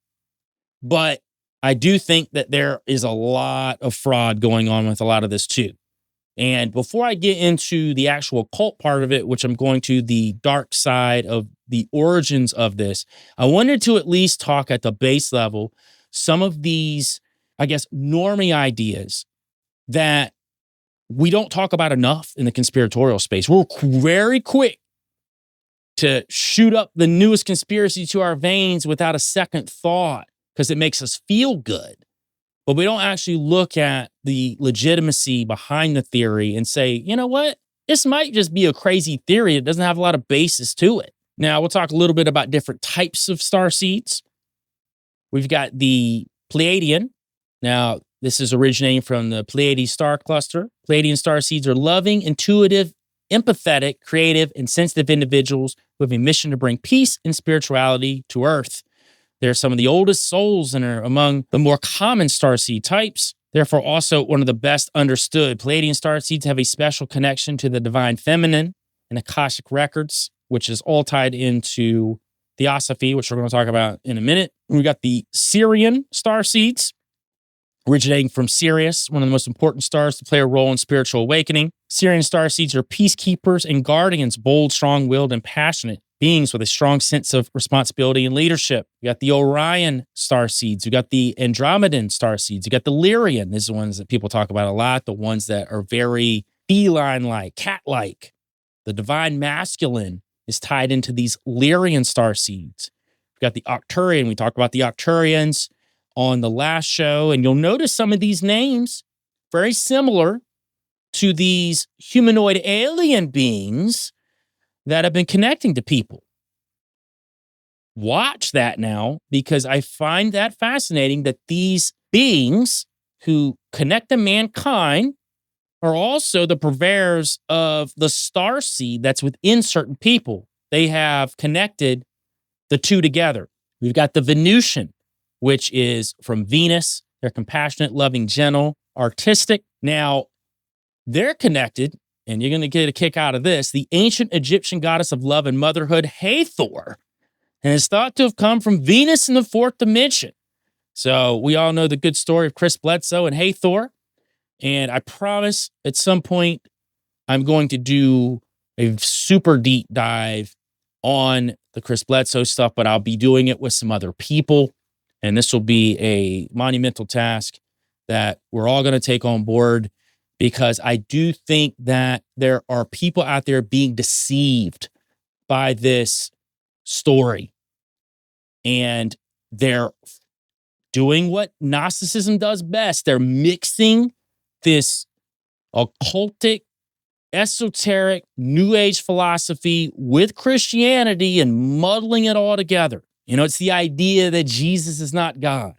But I do think that there is a lot of fraud going on with a lot of this too. And before I get into the actual cult part of it, which I'm going to the dark side of the origins of this, I wanted to at least talk at the base level some of these, I guess, normie ideas that we don't talk about enough in the conspiratorial space. We're very quick to shoot up the newest conspiracy to our veins without a second thought because it makes us feel good. But we don't actually look at the legitimacy behind the theory and say, you know what? This might just be a crazy theory. It doesn't have a lot of basis to it. Now, we'll talk a little bit about different types of starseeds. We've got the Pleiadian. Now, this is originating from the Pleiades star cluster. Pleiadian starseeds are loving, intuitive, empathetic, creative, and sensitive individuals who have a mission to bring peace and spirituality to Earth. They're some of the oldest souls and are among the more common starseed types. Therefore, also one of the best understood. Pleiadian starseeds have a special connection to the divine feminine and Akashic records, which is all tied into Theosophy, which we're going to talk about in a minute. We got the Syrian starseeds, originating from Sirius, one of the most important stars to play a role in spiritual awakening. Syrian starseeds are peacekeepers and guardians, bold, strong-willed, and passionate beings with a strong sense of responsibility and leadership. You got the Orion starseeds. You got the Andromedan starseeds. You got the Lyrian. These are the ones that people talk about a lot, the ones that are very feline-like, cat-like. The divine masculine is tied into these Lyrian starseeds. We got the Octurian. We talked about the Octurians on the last show, and you'll notice some of these names very similar to these humanoid alien beings that have been connecting to people. Watch that now, because I find that fascinating that these beings who connect to mankind are also the purveyors of the star seed that's within certain people. They have connected the two together. We've got the Venusian, which is from Venus. They're compassionate, loving, gentle, artistic. Now, they're connected, and you're going to get a kick out of this, the ancient Egyptian goddess of love and motherhood, Hathor, and it's thought to have come from Venus in the fourth dimension. So we all know the good story of Chris Bledsoe and Hathor, and I promise at some point I'm going to do a super deep dive on the Chris Bledsoe stuff, but I'll be doing it with some other people, and this will be a monumental task that we're all going to take on board, because I do think that there are people out there being deceived by this story. And they're doing what Gnosticism does best. They're mixing this occultic, esoteric, New Age philosophy with Christianity and muddling it all together. You know, it's the idea that Jesus is not God.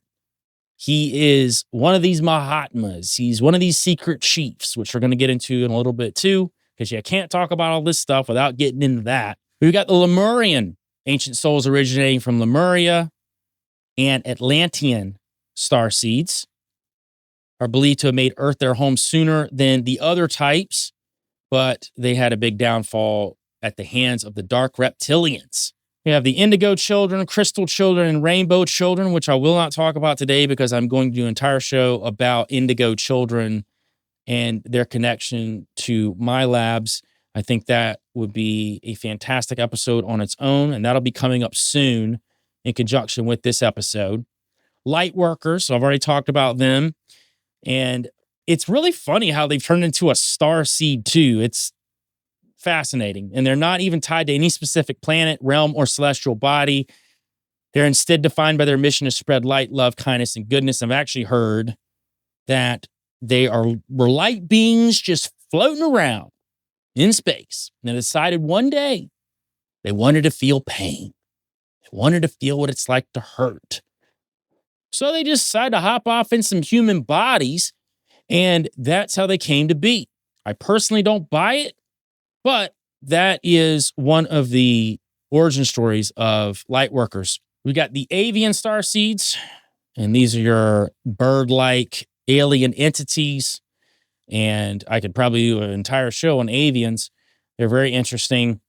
He is one of these Mahatmas. He's one of these secret chiefs, which we're going to get into in a little bit too, because you can't talk about all this stuff without getting into that. We've got the Lemurian ancient souls originating from Lemuria, and Atlantean starseeds are believed to have made Earth their home sooner than the other types, but they had a big downfall at the hands of the dark reptilians. We have the indigo children, crystal children, and rainbow children, which I will not talk about today because I'm going to do an entire show about indigo children and their connection to my labs. I think that would be a fantastic episode on its own, and that'll be coming up soon in conjunction with this episode. Light workers, so I've already talked about them. And it's really funny how they've turned into a star seed too. It's fascinating. And they're not even tied to any specific planet, realm, or celestial body. They're instead defined by their mission to spread light, love, kindness, and goodness. I've actually heard that were light beings just floating around in space. And they decided one day they wanted to feel pain. They wanted to feel what it's like to hurt. So they just decided to hop off in some human bodies, and that's how they came to be. I personally don't buy it, but that is one of the origin stories of light workers. We got the avian starseeds, and these are your bird-like alien entities, and I could probably do an entire show on avians. They're very interesting.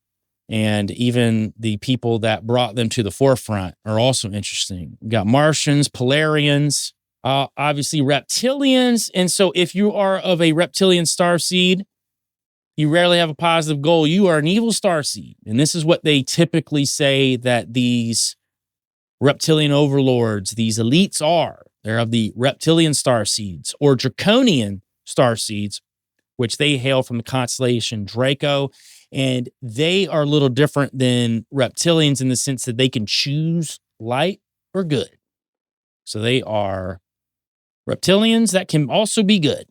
And even the people that brought them to the forefront are also interesting. We got Martians, Polarians, obviously reptilians. And so if you are of a reptilian starseed, you rarely have a positive goal. You are an evil starseed. And this is what they typically say that these reptilian overlords, these elites are. They're of the reptilian starseeds or draconian starseeds, which they hail from the constellation Draco. And they are a little different than reptilians in the sense that they can choose light or good. So they are reptilians that can also be good.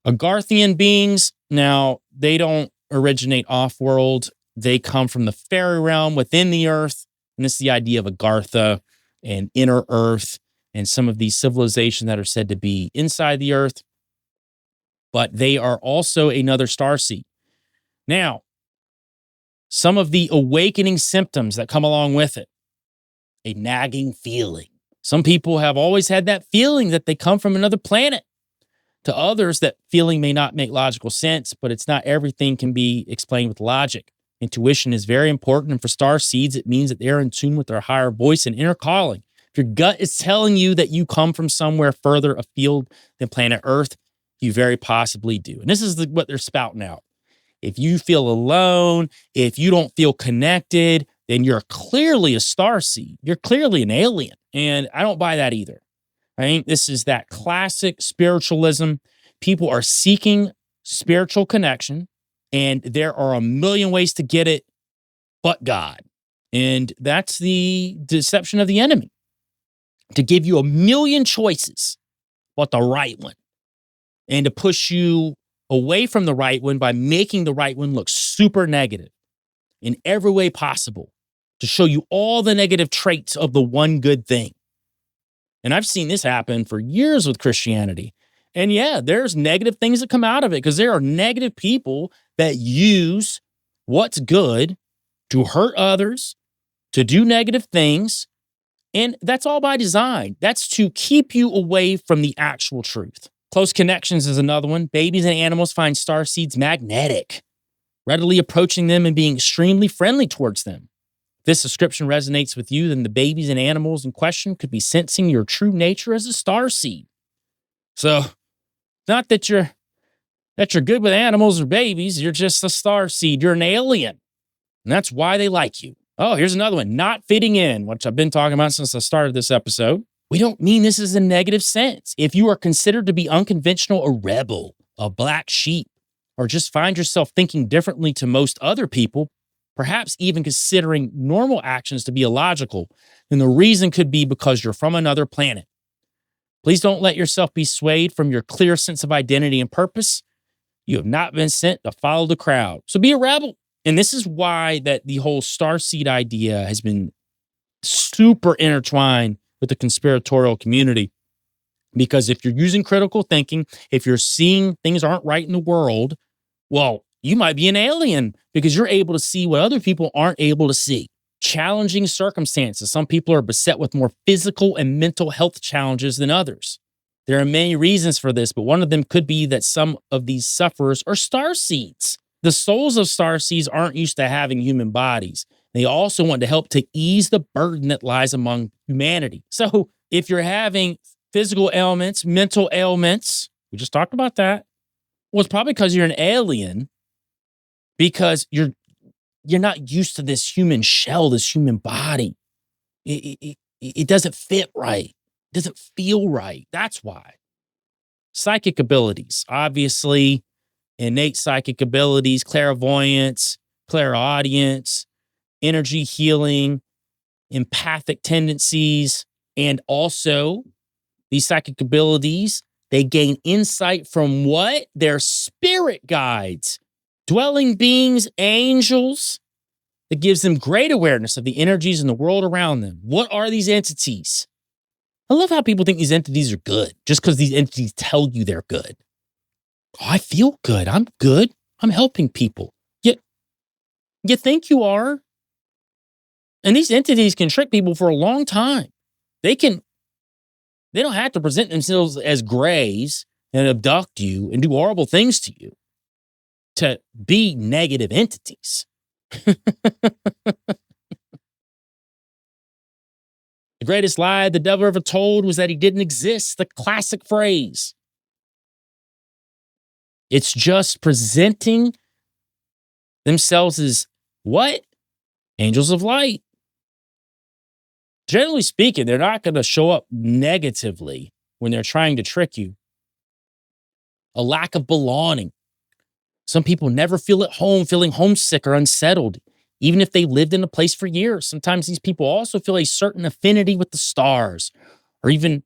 Agarthian beings, now they don't originate off-world. They come from the fairy realm within the earth. And this is the idea of Agartha and inner earth and some of these civilizations that are said to be inside the earth. But they are also another starseed. Now, some of the awakening symptoms that come along with it, a nagging feeling. Some people have always had that feeling that they come from another planet. To others, that feeling may not make logical sense, but it's not everything can be explained with logic. Intuition is very important, and for star seeds, it means that they're in tune with their higher voice and inner calling. If your gut is telling you that you come from somewhere further afield than planet Earth, you very possibly do. And this is what they're spouting out. If you feel alone, if you don't feel connected, then you're clearly a star seed. You're clearly an alien. And I don't buy that either. Right? This is that classic spiritualism. People are seeking spiritual connection, and there are a million ways to get it but God. And that's the deception of the enemy, to give you a million choices but the right one, and to push you away from the right one by making the right one look super negative in every way possible, to show you all the negative traits of the one good thing. And I've seen this happen for years with Christianity. And yeah, there's negative things that come out of it because there are negative people that use what's good to hurt others, to do negative things. And that's all by design. That's to keep you away from the actual truth. Close connections is another one. Babies and animals find starseeds magnetic, readily approaching them and being extremely friendly towards them. If this description resonates with you, then the babies and animals in question could be sensing your true nature as a starseed. So, not that you're good with animals or babies, you're just a starseed. You're an alien. And that's why they like you. Oh, here's another one. Not fitting in, which I've been talking about since I started this episode. We don't mean this is a negative sense. If you are considered to be unconventional, a rebel, a black sheep, or just find yourself thinking differently to most other people, perhaps even considering normal actions to be illogical, then the reason could be because you're from another planet. Please don't let yourself be swayed from your clear sense of identity and purpose. You have not been sent to follow the crowd. So be a rebel. And this is why that the whole starseed idea has been super intertwined with the conspiratorial community. Because if you're using critical thinking, if you're seeing things aren't right in the world, well, you might be an alien because you're able to see what other people aren't able to see. Challenging circumstances. Some people are beset with more physical and mental health challenges than others. There are many reasons for this, but one of them could be that some of these sufferers are starseeds. The souls of starseeds aren't used to having human bodies. They also want to help to ease the burden that lies among humanity. So if you're having physical ailments, mental ailments, we just talked about that, well, it's probably because you're an alien, because you're not used to this human shell, this human body. It doesn't fit right. It doesn't feel right. That's why. Psychic abilities, obviously, innate psychic abilities, clairvoyance, clairaudience, energy healing, empathic tendencies, and also these psychic abilities, they gain insight from what? Their spirit guides, dwelling beings, angels. That gives them great awareness of the energies in the world around them. What are these entities? I love how people think these entities are good just because these entities tell you they're good. Oh, I feel good. I'm good. I'm helping people. You think you are? And these entities can trick people for a long time. They don't have to present themselves as grays and abduct you and do horrible things to you to be negative entities. The greatest lie the devil ever told was that he didn't exist. The classic phrase. It's just presenting themselves as what? Angels of light. Generally speaking, they're not going to show up negatively when they're trying to trick you. A lack of belonging. Some people never feel at home, feeling homesick or unsettled, even if they lived in a place for years. Sometimes these people also feel a certain affinity with the stars, or even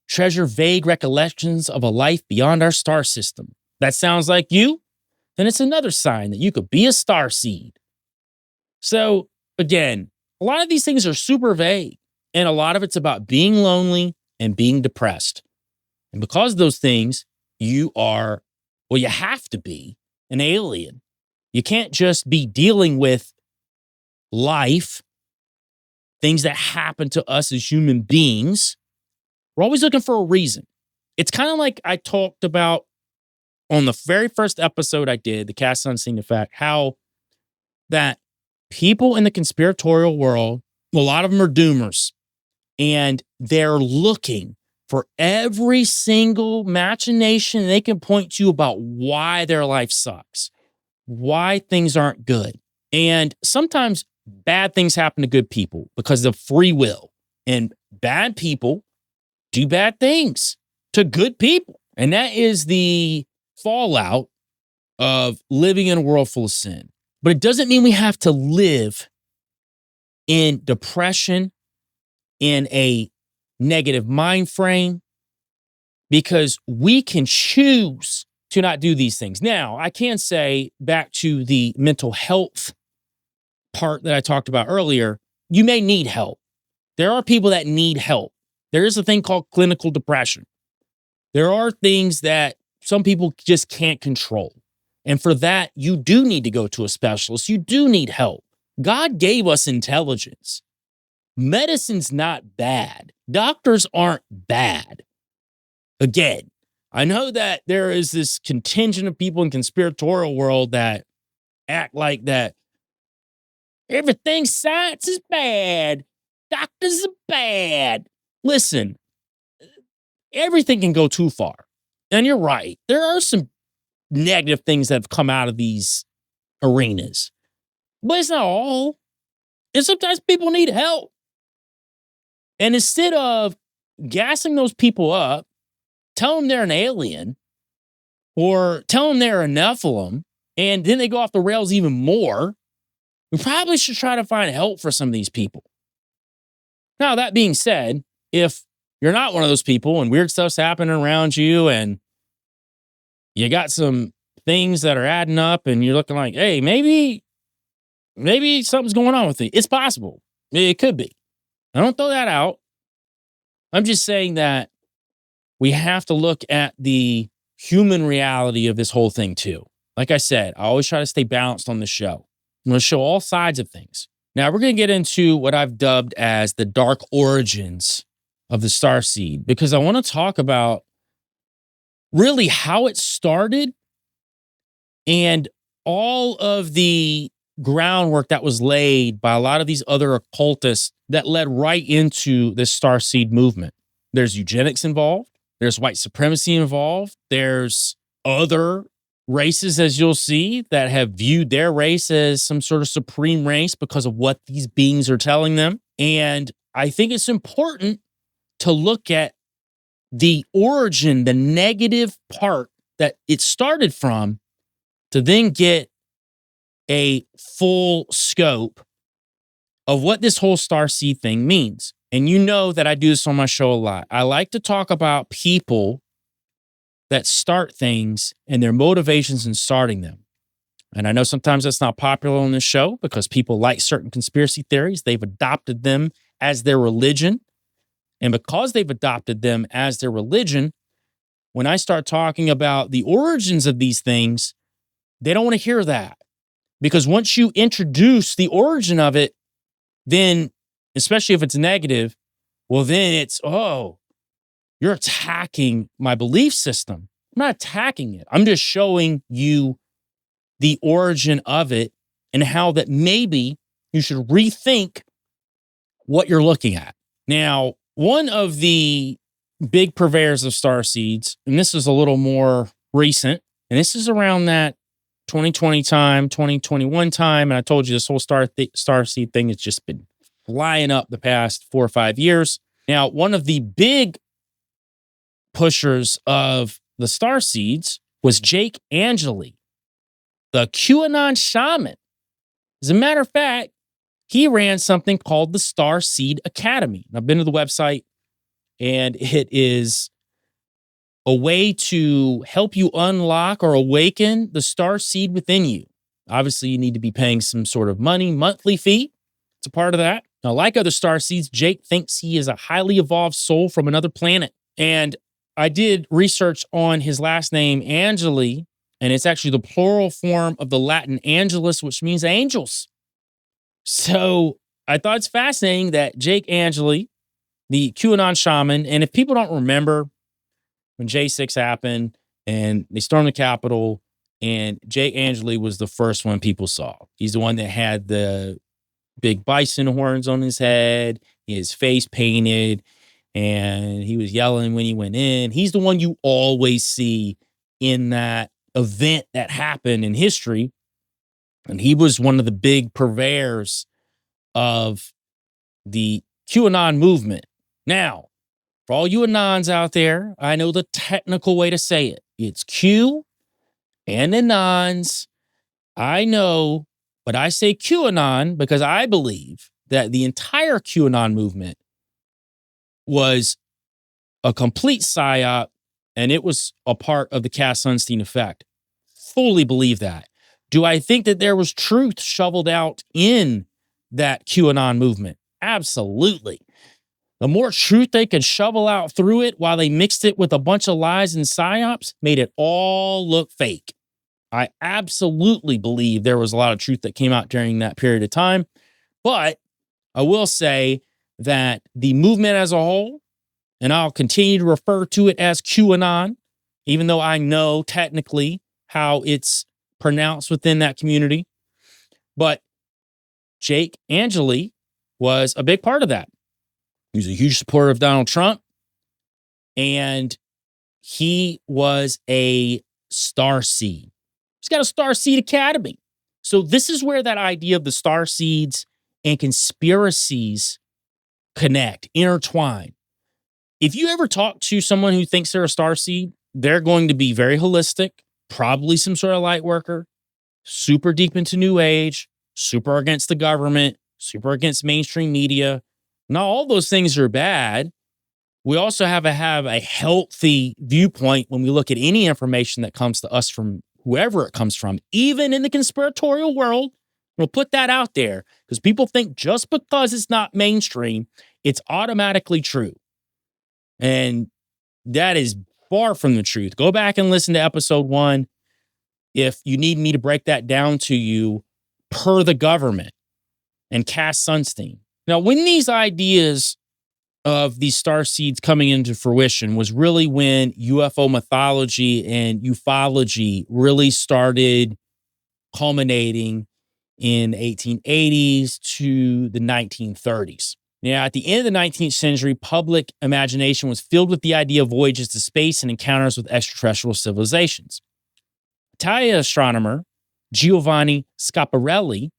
treasure vague recollections of a life beyond our star system. That sounds like you? Then it's another sign that you could be a starseed. So, again, a lot of these things are super vague, and a lot of it's about being lonely and being depressed. And because of those things, you have to be an alien. You can't just be dealing with life, things that happen to us as human beings. We're always looking for a reason. It's kind of like I talked about on the very first episode I did, the Cast Unseen Effect, how that people in the conspiratorial world, a lot of them are doomers, and they're looking for every single machination they can point to about why their life sucks, why things aren't good. And sometimes bad things happen to good people because of free will. And bad people do bad things to good people. And that is the fallout of living in a world full of sin. But it doesn't mean we have to live in depression, in a negative mind frame, because we can choose to not do these things. Now, I can say, back to the mental health part that I talked about earlier, you may need help. There are people that need help. There is a thing called clinical depression. There are things that some people just can't control. And for that, you do need to go to a specialist. You do need help. God gave us intelligence. Medicine's not bad. Doctors aren't bad. Again, I know that there is this contingent of people in conspiratorial world that act like that everything science is bad. Doctors are bad. Listen, everything can go too far. And you're right. There are some negative things that have come out of these arenas. But it's not all. And sometimes people need help. And instead of gassing those people up, tell them they're an alien, or tell them they're a Nephilim, and then they go off the rails even more, we probably should try to find help for some of these people. Now, that being said, if you're not one of those people and weird stuff's happening around you and you got some things that are adding up and you're looking like, hey, maybe something's going on with it. It's possible. It could be. I don't throw that out. I'm just saying that we have to look at the human reality of this whole thing too. Like I said, I always try to stay balanced on the show. I'm going to show all sides of things. Now, we're going to get into what I've dubbed as the dark origins of the starseed, because I want to talk about really how it started and all of the groundwork that was laid by a lot of these other occultists that led right into this starseed movement. There's eugenics involved. There's white supremacy involved. There's other races, as you'll see, that have viewed their race as some sort of supreme race because of what these beings are telling them. And I think it's important to look at the origin, the negative part that it started from, to then get a full scope of what this whole starseed thing means. And you know that I do this on my show a lot. I like to talk about people that start things and their motivations in starting them. And I know sometimes that's not popular on this show because people like certain conspiracy theories. They've adopted them as their religion. And because they've adopted them as their religion, when I start talking about the origins of these things, they don't want to hear that. Because once you introduce the origin of it, then, especially if it's negative, well, then it's, oh, you're attacking my belief system. I'm not attacking it. I'm just showing you the origin of it and how that maybe you should rethink what you're looking at. Now, one of the big purveyors of starseeds, and this is a little more recent, and this is around that 2020 time, 2021 time. And I told you this whole starseed thing has just been flying up the past 4 or 5 years. Now, one of the big pushers of the starseeds was Jake Angeli, the QAnon shaman. As a matter of fact, he ran something called the Starseed Academy. I've been to the website, and it is a way to help you unlock or awaken the starseed within you. Obviously, you need to be paying some sort of monthly fee. It's a part of that. Now, like other starseeds, Jake thinks he is a highly evolved soul from another planet. And I did research on his last name, Angeli, and it's actually the plural form of the Latin angelus, which means angels. So I thought it's fascinating that Jake Angeli, the QAnon shaman, and if people don't remember when J6 happened and they stormed the Capitol, and Jake Angeli was the first one people saw. He's the one that had the big bison horns on his head, his face painted, and he was yelling when he went in. He's the one you always see in that event that happened in history. And he was one of the big purveyors of the QAnon movement. Now, for all you Anons out there, I know the technical way to say it. It's Q and Anons. I know, but I say QAnon because I believe that the entire QAnon movement was a complete psyop, and it was a part of the Cass Sunstein effect. Fully believe that. Do I think that there was truth shoveled out in that QAnon movement? Absolutely. The more truth they could shovel out through it while they mixed it with a bunch of lies and psyops made it all look fake. I absolutely believe there was a lot of truth that came out during that period of time. But I will say that the movement as a whole, and I'll continue to refer to it as QAnon, even though I know technically how it's pronounced within that community. But Jake Angeli was a big part of that. He was a huge supporter of Donald Trump, and he was a starseed. He's got a Starseed Academy. So this is where that idea of the starseeds and conspiracies connect, intertwine. If you ever talk to someone who thinks they're a starseed, they're going to be very holistic, probably some sort of light worker, super deep into New Age, super against the government, super against mainstream media. Not all those things are bad. We also have a healthy viewpoint when we look at any information that comes to us from whoever it comes from, even in the conspiratorial world. We'll put that out there because people think just because it's not mainstream, it's automatically true. And That is far from the truth. Go back and listen to episode 1 if you need me to break that down to you per the government and Cass Sunstein. Now, when these ideas of these star seeds coming into fruition was really when UFO mythology and ufology really started culminating in the 1880s to the 1930s. Now, at the end of the 19th century, public imagination was filled with the idea of voyages to space and encounters with extraterrestrial civilizations. Italian astronomer Giovanni Schiaparelli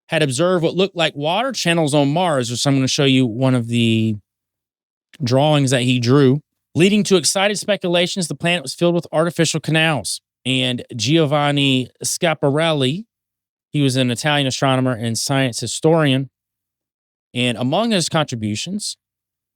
had observed what looked like water channels on Mars, which I'm going to show you one of the drawings that he drew, leading to excited speculations the planet was filled with artificial canals. And Giovanni Schiaparelli, he was an Italian astronomer and science historian, and among his contributions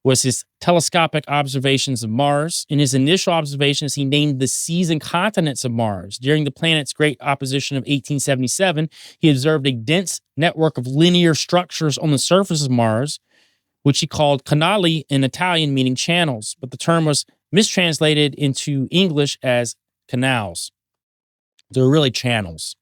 was his telescopic observations of Mars. In his initial observations, he named the seas and continents of Mars. During the planet's great opposition of 1877, he observed a dense network of linear structures on the surface of Mars, which he called canali in Italian, meaning channels, but the term was mistranslated into English as canals. They're really channels.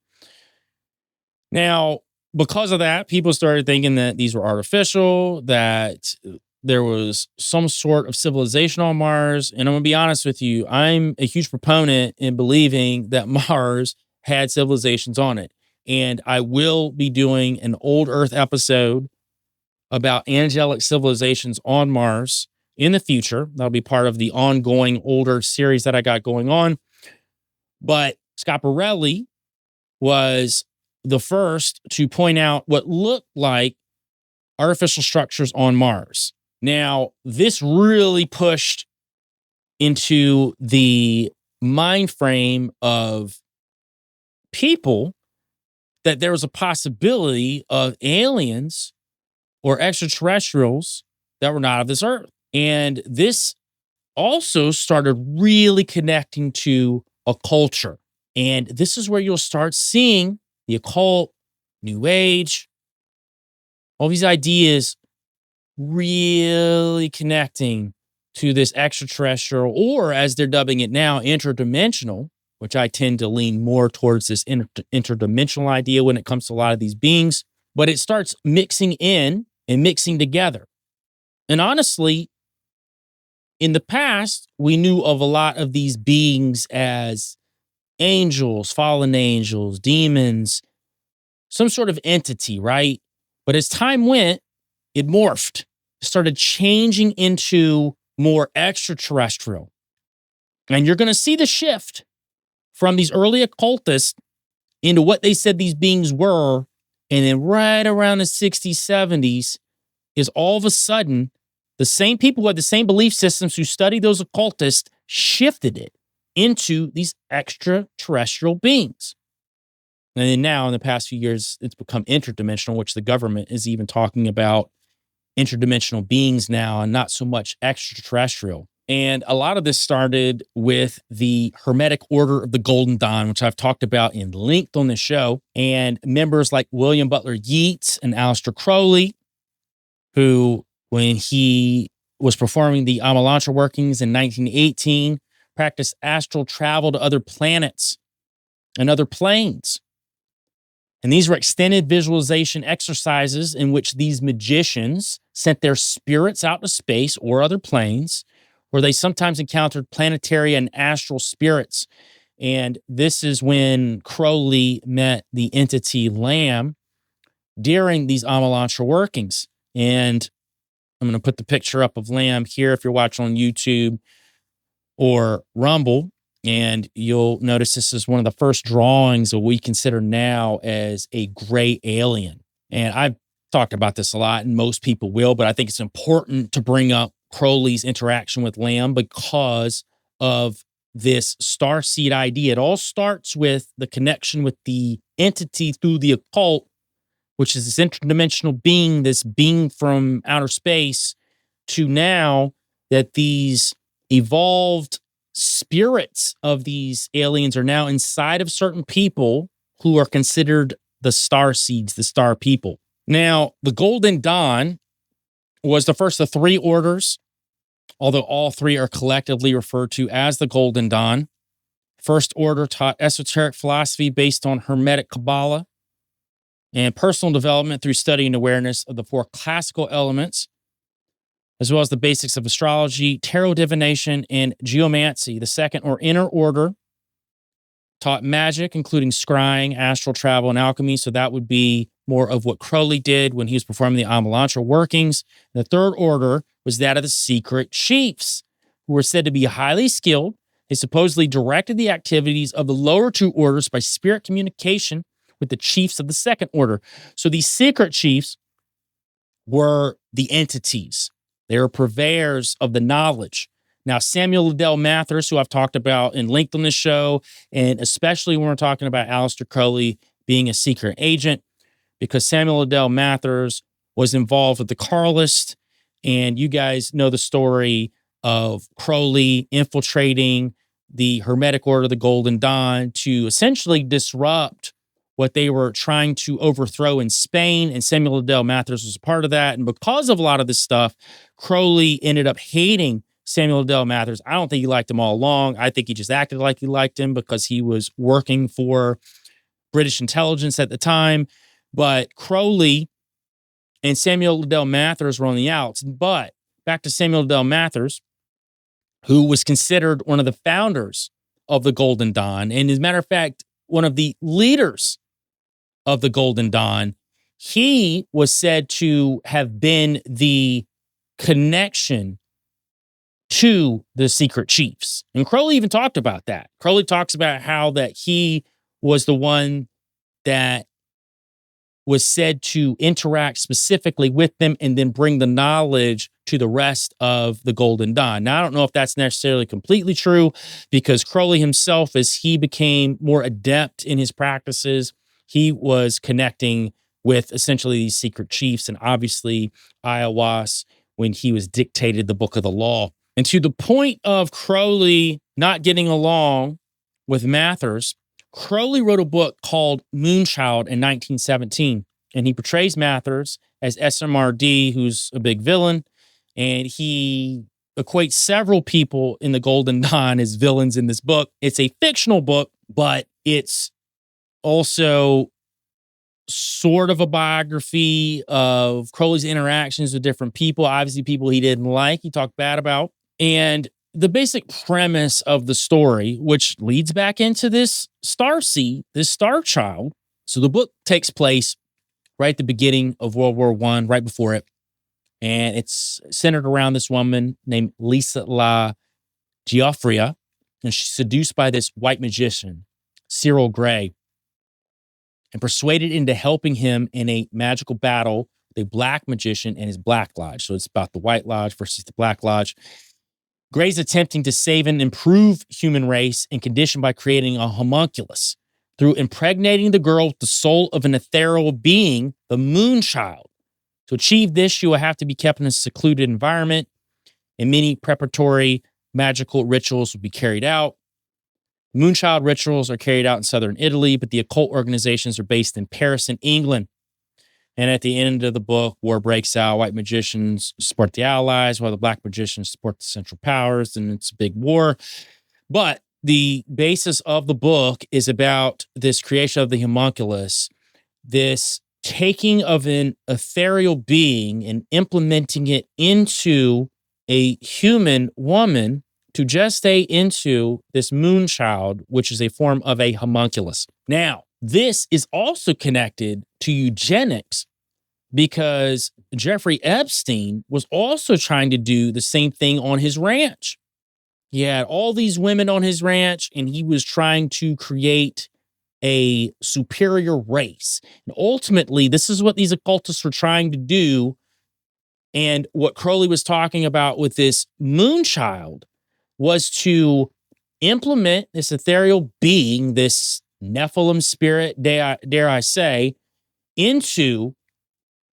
Now, because of that, people started thinking that these were artificial, that there was some sort of civilization on Mars. And I'm going to be honest with you, I'm a huge proponent in believing that Mars had civilizations on it. And I will be doing an old Earth episode about angelic civilizations on Mars in the future. That'll be part of the ongoing old Earth series that I got going on. But Schiaparelli was the first to point out what looked like artificial structures on Mars. Now, this really pushed into the mind frame of people that there was a possibility of aliens or extraterrestrials that were not of this earth. And this also started really connecting to a culture. And this is where you'll start seeing the occult, New Age, all these ideas really connecting to this extraterrestrial, or as they're dubbing it now, interdimensional, which I tend to lean more towards this interdimensional idea when it comes to a lot of these beings. But it starts mixing in and mixing together. And honestly, in the past, we knew of a lot of these beings as angels, fallen angels, demons, some sort of entity, right? But as time went, it morphed, started changing into more extraterrestrial. And you're going to see the shift from these early occultists into what they said these beings were. And then right around the 60s, 70s is all of a sudden the same people who had the same belief systems who studied those occultists shifted it into these extraterrestrial beings. And then now, in the past few years, it's become interdimensional, which the government is even talking about interdimensional beings now and not so much extraterrestrial. And a lot of this started with the Hermetic Order of the Golden Dawn, which I've talked about in length on this show, and members like William Butler Yeats and Aleister Crowley, who, when he was performing the Amalantra workings in 1918, practiced astral travel to other planets and other planes. And these were extended visualization exercises in which these magicians sent their spirits out to space or other planes, where they sometimes encountered planetary and astral spirits. And this is when Crowley met the entity Lamb during these Amalantra workings. And I'm going to put the picture up of Lamb here if you're watching on YouTube or Rumble. And you'll notice this is one of the first drawings that we consider now as a gray alien. And I've talked about this a lot, and most people will, but I think it's important to bring up Crowley's interaction with Lamb because of this starseed idea. It all starts with the connection with the entity through the occult, which is this interdimensional being, this being from outer space, to now that these evolved spirits of these aliens are now inside of certain people who are considered the star seeds, the star people. Now, the Golden Dawn was the first of three orders although all three are collectively referred to as the Golden Dawn. First Order taught esoteric philosophy based on Hermetic Kabbalah and personal development through study and awareness of the four classical elements, as well as the basics of astrology, tarot divination, and geomancy. The Second or Inner Order taught magic, including scrying, astral travel, and alchemy. So that would be more of what Crowley did when he was performing the Amalantra workings. The Third Order was that of the secret chiefs, who were said to be highly skilled. They supposedly directed the activities of the lower two orders by spirit communication with the chiefs of the Second Order. So these secret chiefs were the entities. They were purveyors of the knowledge. Now, Samuel Liddell Mathers, who I've talked about and linked on this show, and especially when we're talking about Aleister Crowley being a secret agent, because Samuel Liddell Mathers was involved with the Carlists, and you guys know the story of Crowley infiltrating the Hermetic Order, the Golden Dawn, to essentially disrupt what they were trying to overthrow in Spain, and Samuel Liddell Mathers was a part of that. And because of a lot of this stuff, Crowley ended up hating Samuel Liddell Mathers. I don't think he liked him all along. I think he just acted like he liked him because he was working for British intelligence at the time. But Crowley and Samuel Liddell Mathers were on the outs. But back to Samuel Liddell Mathers, who was considered one of the founders of the Golden Dawn, and as a matter of fact, one of the leaders of the Golden Dawn. He was said to have been the connection to the secret chiefs. And Crowley even talked about that. Crowley talks about how that he was the one that was said to interact specifically with them and then bring the knowledge to the rest of the Golden Dawn. Now, I don't know if that's necessarily completely true, because Crowley himself, as he became more adept in his practices, he was connecting with essentially these secret chiefs, and obviously Iowas when he was dictated the Book of the Law. And to the point of Crowley not getting along with Mathers, Crowley wrote a book called Moonchild in 1917, and he portrays Mathers as SMRD, who's a big villain, and he equates several people in the Golden Dawn as villains in this book. It's a fictional book, but it's also sort of a biography of Crowley's interactions with different people, obviously people he didn't like, he talked bad about. And the basic premise of the story, which leads back into this starseed, this star child. So the book takes place right at the beginning of World War I, right before it. And it's centered around this woman named Lisa La Giuffria. And she's seduced by this white magician, Cyril Gray, and persuaded into helping him in a magical battle with a black magician and his Black Lodge. So it's about the White Lodge versus the Black Lodge. Gray's attempting to save and improve human race and condition by creating a homunculus through impregnating the girl with the soul of an ethereal being, the Moonchild. To achieve this, she will have to be kept in a secluded environment, and many preparatory magical rituals will be carried out. Moonchild rituals are carried out in southern Italy, but the occult organizations are based in Paris and England. And at the end of the book, war breaks out. White magicians support the Allies, while the black magicians support the Central Powers, and it's a big war. But the basis of the book is about this creation of the homunculus, this taking of an ethereal being and implementing it into a human woman to gestate into this Moonchild, which is a form of a homunculus. Now, this is also connected to eugenics, because Jeffrey Epstein was also trying to do the same thing on his ranch. He had all these women on his ranch, and he was trying to create a superior race. And ultimately, this is what these occultists were trying to do. And what Crowley was talking about with this Moonchild was to implement this ethereal being, this Nephilim spirit, dare I say, into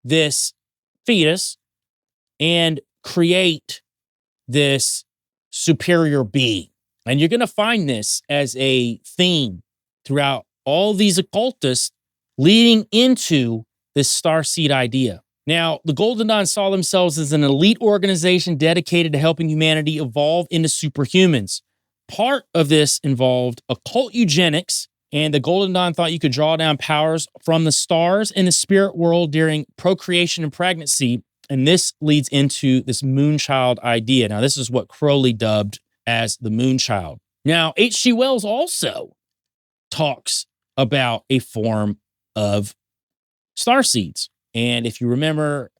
this fetus and create this superior being. And you're going to find this as a theme throughout all these occultists leading into this starseed idea. Now, the Golden Dawn saw themselves as an elite organization dedicated to helping humanity evolve into superhumans. Part of this involved occult eugenics, and the Golden Dawn thought you could draw down powers from the stars and the spirit world during procreation and pregnancy. And this leads into this moonchild idea. Now, this is what Crowley dubbed as the moonchild. Now, H.G. Wells also talks about a form of starseeds. And if you remember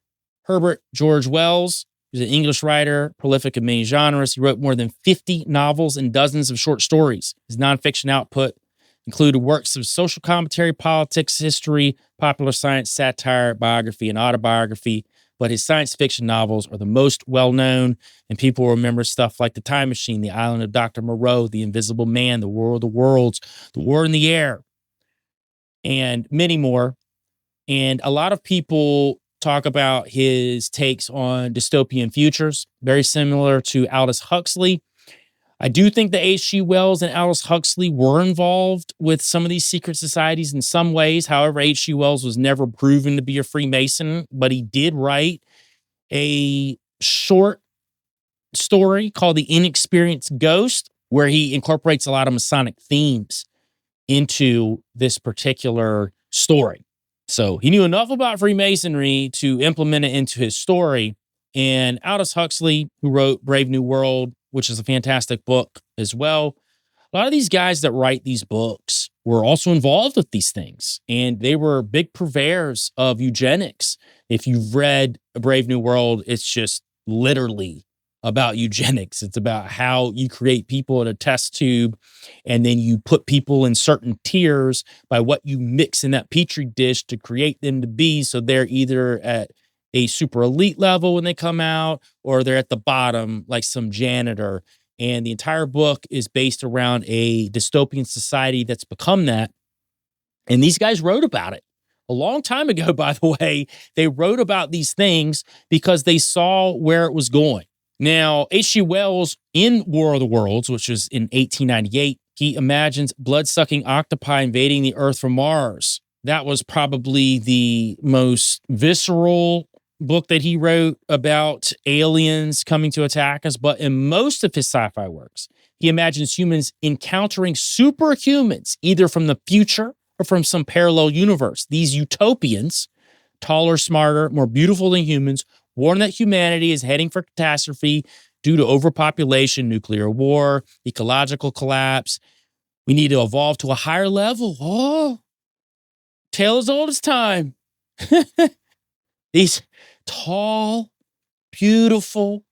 Herbert George Wells, he's an English writer, prolific in many genres. He wrote more than 50 novels and dozens of short stories. His nonfiction output included works of social commentary, politics, history, popular science, satire, biography, and autobiography. But his science fiction novels are the most well-known, and people remember stuff like The Time Machine, The Island of Dr. Moreau, The Invisible Man, The War of the Worlds, The War in the Air, and many more. And a lot of people talk about his takes on dystopian futures, very similar to Aldous Huxley. I do think that H.G. Wells and Aldous Huxley were involved with some of these secret societies in some ways. However, H.G. Wells was never proven to be a Freemason, but he did write a short story called The Inexperienced Ghost, where he incorporates a lot of Masonic themes into this particular story. So he knew enough about Freemasonry to implement it into his story. And Aldous Huxley, who wrote Brave New World, which is a fantastic book as well. A lot of these guys that write these books were also involved with these things, and they were big purveyors of eugenics. If you've read A Brave New World, it's just literally about eugenics. It's about how you create people in a test tube, and then you put people in certain tiers by what you mix in that petri dish to create them to be. So they're either at a super elite level when they come out, or they're at the bottom, like some janitor. And the entire book is based around a dystopian society that's become that. And these guys wrote about it a long time ago, by the way. They wrote about these things because they saw where it was going. Now, H.G. Wells in War of the Worlds, which was in 1898, he imagines blood-sucking octopi invading the Earth from Mars. That was probably the most visceral book that he wrote about aliens coming to attack us. But in most of his sci-fi works, he imagines humans encountering superhumans, either from the future or from some parallel universe. These utopians, taller, smarter, more beautiful than humans, warn that humanity is heading for catastrophe due to overpopulation, nuclear war, ecological collapse. We need to evolve to a higher level. Oh, tale as old as time. These tall, beautiful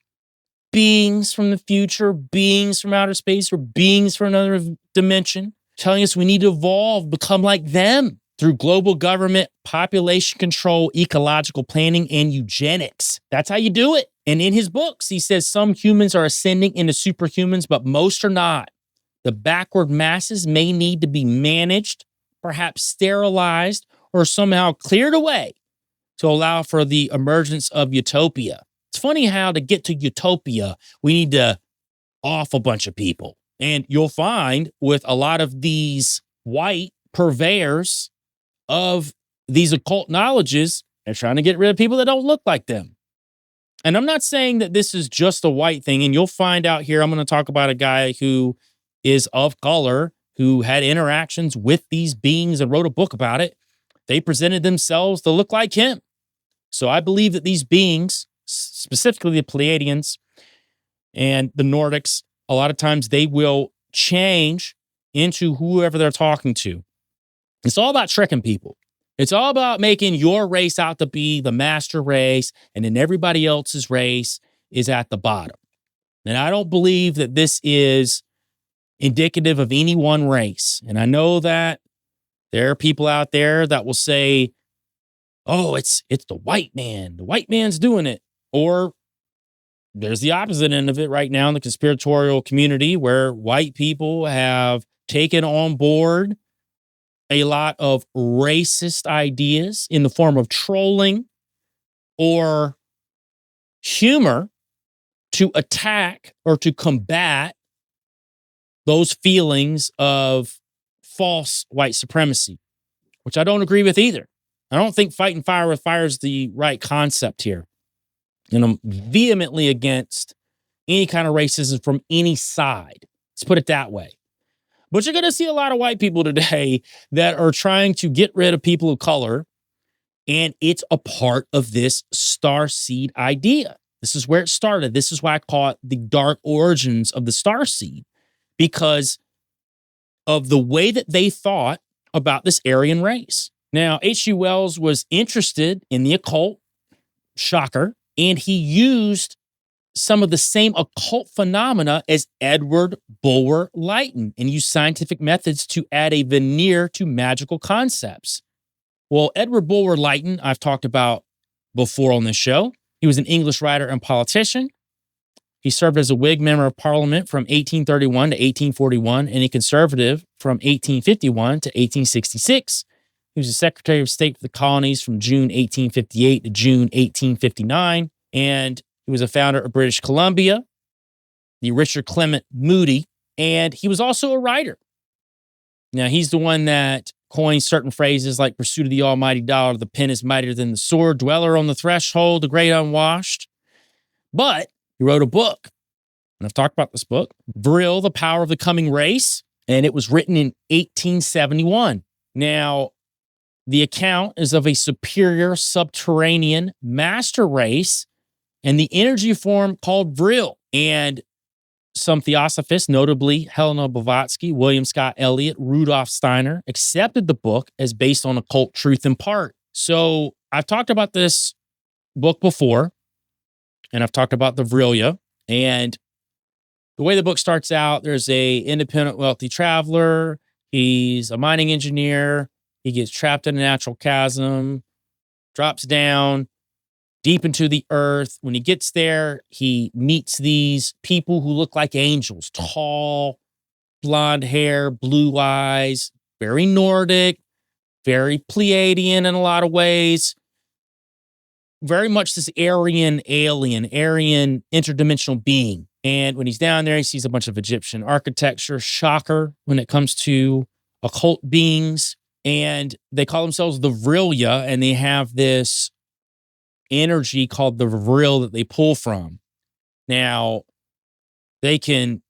beings from the future, beings from outer space, or beings from another dimension, telling us we need to evolve, become like them through global government, population control, ecological planning, and eugenics. That's how you do it. And in his books, he says some humans are ascending into superhumans, but most are not. The backward masses may need to be managed, perhaps sterilized, or somehow cleared away to allow for the emergence of utopia. It's funny how to get to utopia, we need to off a bunch of people. And you'll find with a lot of these white purveyors of these occult knowledges, they're trying to get rid of people that don't look like them. And I'm not saying that this is just a white thing. And you'll find out here, I'm going to talk about a guy who is of color, who had interactions with these beings and wrote a book about it. They presented themselves to look like him. So I believe that these beings, specifically the Pleiadians and the Nordics, a lot of times they will change into whoever they're talking to. It's all about tricking people. It's all about making your race out to be the master race, and then everybody else's race is at the bottom. And I don't believe that this is indicative of any one race. And I know that there are people out there that will say, oh, it's the white man. The white man's doing it. Or there's the opposite end of it right now in the conspiratorial community, where white people have taken on board a lot of racist ideas in the form of trolling or humor to attack or to combat those feelings of false white supremacy, which I don't agree with either. I don't think fighting fire with fire is the right concept here. And I'm vehemently against any kind of racism from any side. Let's put it that way. But you're going to see a lot of white people today that are trying to get rid of people of color. And it's a part of this starseed idea. This is where it started. This is why I call it the dark origins of the starseed, because of the way that they thought about this Aryan race. Now, H.G. Wells was interested in the occult, shocker, and he used some of the same occult phenomena as Edward Bulwer Lytton and used scientific methods to add a veneer to magical concepts. Well, Edward Bulwer Lytton, I've talked about before on this show. He was an English writer and politician. He served as a Whig member of Parliament from 1831 to 1841 and a conservative from 1851 to 1866. He was the Secretary of State for the Colonies from June 1858 to June 1859. And he was a founder of British Columbia, the Richard Clement Moody, and he was also a writer. Now, he's the one that coined certain phrases like pursuit of the almighty dollar, the pen is mightier than the sword, dweller on the threshold, the great unwashed. But he wrote a book, and I've talked about this book, Vril, The Power of the Coming Race, and it was written in 1871. Now, the account is of a superior subterranean master race and the energy form called Vril. And some theosophists, notably Helena Blavatsky, William Scott Elliott, Rudolf Steiner, accepted the book as based on occult truth in part. So I've talked about this book before, and I've talked about the Vrilia. And the way the book starts out, there's a independent wealthy traveler. He's a mining engineer. He gets trapped in a natural chasm, drops down deep into the earth. When he gets there, he meets these people who look like angels, tall, blonde hair, blue eyes, very Nordic, very Pleiadian in a lot of ways. Very much this Aryan alien, Aryan interdimensional being. And when he's down there, he sees a bunch of Egyptian architecture, shocker when it comes to occult beings. And they call themselves the Vrilia, and they have this energy called the Vril that they pull from. Now, they can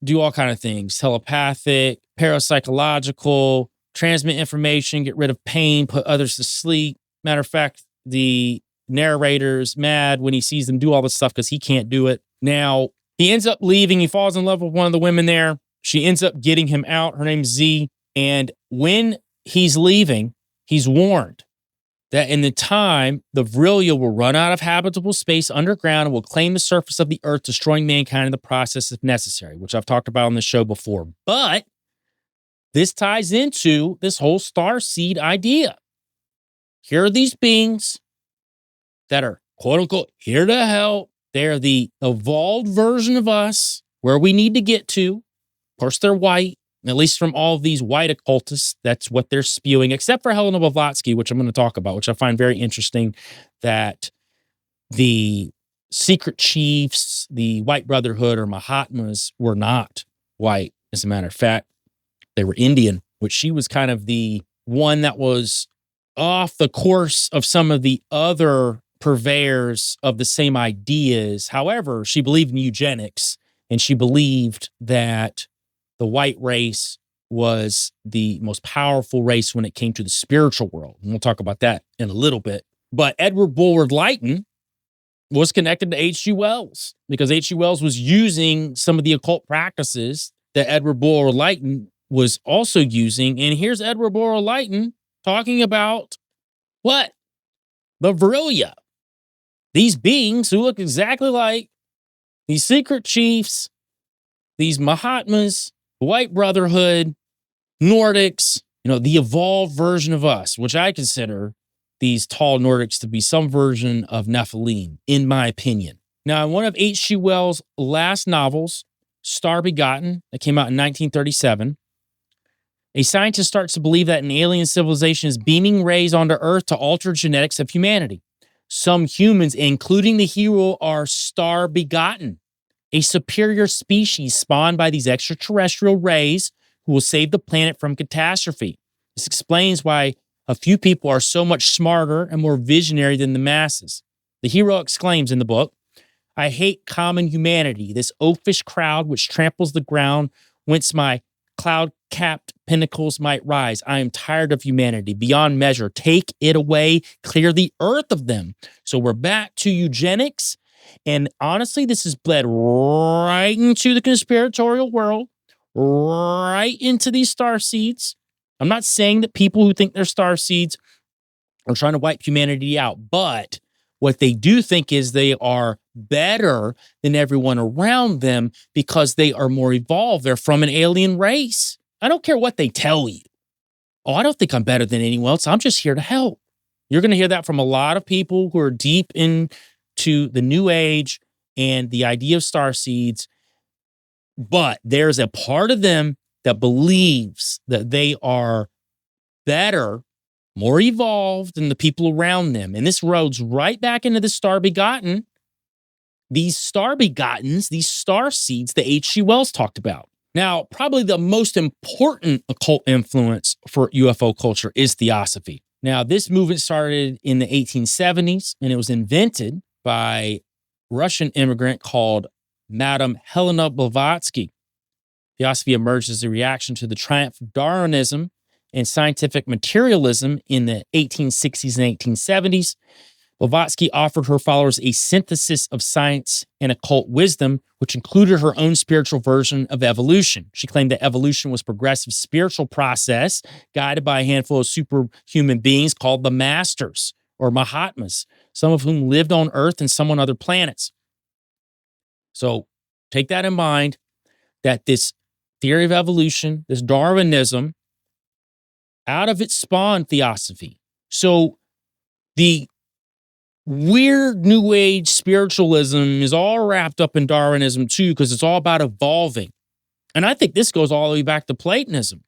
do all kinds of things, telepathic, parapsychological, transmit information, get rid of pain, put others to sleep. Matter of fact, the narrator's mad when he sees them do all this stuff because he can't do it. Now, he ends up leaving. He falls in love with one of the women there. She ends up getting him out. Her name's Z. And when he's leaving, he's warned that in the time, the Vrilia will run out of habitable space underground and will claim the surface of the earth, destroying mankind in the process if necessary, which I've talked about on the show before. But this ties into this whole starseed idea. Here are these beings that are, quote unquote, here to help. They're the evolved version of us, where we need to get to. Of course, they're white. At least from all of these white occultists, that's what they're spewing, except for Helena Blavatsky, which I'm going to talk about, which I find very interesting, that the secret chiefs, the White Brotherhood or Mahatmas were not white. As a matter of fact, they were Indian, which she was kind of the one that was off the course of some of the other purveyors of the same ideas. However, she believed in eugenics, and she believed that the white race was the most powerful race when it came to the spiritual world. And we'll talk about that in a little bit. But Edward Bulwer Lytton was connected to H.G. Wells because H.G. Wells was using some of the occult practices that Edward Bulwer Lytton was also using. And here's Edward Bulwer Lytton talking about what? The Vrilia. These beings who look exactly like these secret chiefs, these Mahatmas, White Brotherhood, Nordics, the evolved version of us, which I consider these tall Nordics to be some version of Nephilim, in my opinion. Now, in one of H.G. Wells' last novels, Star Begotten, that came out in 1937, a scientist starts to believe that an alien civilization is beaming rays onto Earth to alter genetics of humanity. Some humans, including the hero, are star begotten, a superior species spawned by these extraterrestrial rays who will save the planet from catastrophe. This explains why A few people are so much smarter and more visionary than the masses. The hero exclaims in the book, I hate common humanity, this oafish crowd which tramples the ground whence my cloud-capped pinnacles might rise. I am tired of humanity beyond measure. Take it away, clear the earth of them. So we're back to eugenics. And honestly, this has bled right into the conspiratorial world, right into these starseeds. I'm not saying that people who think they're starseeds are trying to wipe humanity out, but what they do think is they are better than everyone around them because they are more evolved. They're from an alien race. I don't care what they tell you. Oh, I don't think I'm better than anyone else. I'm just here to help. You're going to hear that from a lot of people who are deep into the new age and the idea of starseeds. But there's a part of them that believes that they are better, more evolved than the people around them. And this roads right back into the star begotten. These star begottens, these star seeds that H.G. Wells talked about. Now, probably the most important occult influence for UFO culture is Theosophy. Now, this movement started in the 1870s, and it was invented by a Russian immigrant called Madame Helena Blavatsky. Theosophy emerged as a reaction to the triumph of Darwinism and scientific materialism in the 1860s and 1870s. Blavatsky offered her followers a synthesis of science and occult wisdom, which included her own spiritual version of evolution. She claimed that evolution was a progressive spiritual process guided by a handful of superhuman beings called the Masters or Mahatmas, some of whom lived on Earth and some on other planets. So take that in mind, that this theory of evolution, this Darwinism, out of it spawned Theosophy. So the weird new age spiritualism is all wrapped up in Darwinism too, because it's all about evolving. And I think this goes all the way back to Platonism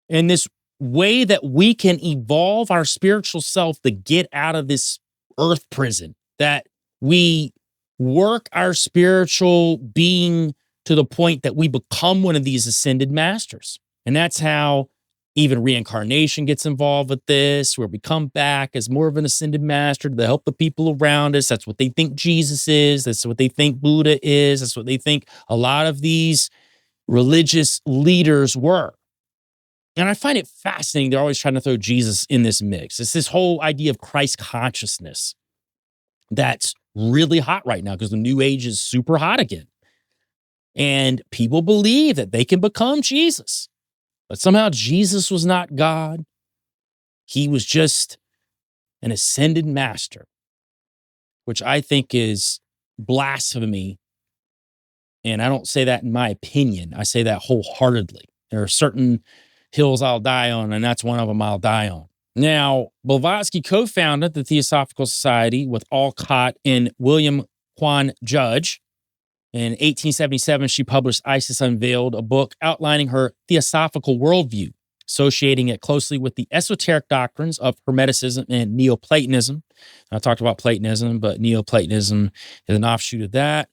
and this way that we can evolve our spiritual self to get out of this earth prison, that we work our spiritual being to the point that we become one of these ascended masters. And that's how even reincarnation gets involved with this, where we come back as more of an ascended master to help the people around us. That's what they think Jesus is. That's what they think Buddha is. That's what they think a lot of these religious leaders were. And I find it fascinating. They're always trying to throw Jesus in this mix. It's this whole idea of Christ consciousness that's really hot right now because the new age is super hot again. And people believe that they can become Jesus. But somehow Jesus was not God. He was just an ascended master, which I think is blasphemy. And I don't say that in my opinion. I say that wholeheartedly. There are certain hills I'll die on, and that's one of them I'll die on. Now, Blavatsky co-founded the Theosophical Society with Alcott and William Quan Judge. In 1877, she published Isis Unveiled, a book outlining her theosophical worldview, associating it closely with the esoteric doctrines of Hermeticism and Neoplatonism. I talked about Platonism, but Neoplatonism is an offshoot of that.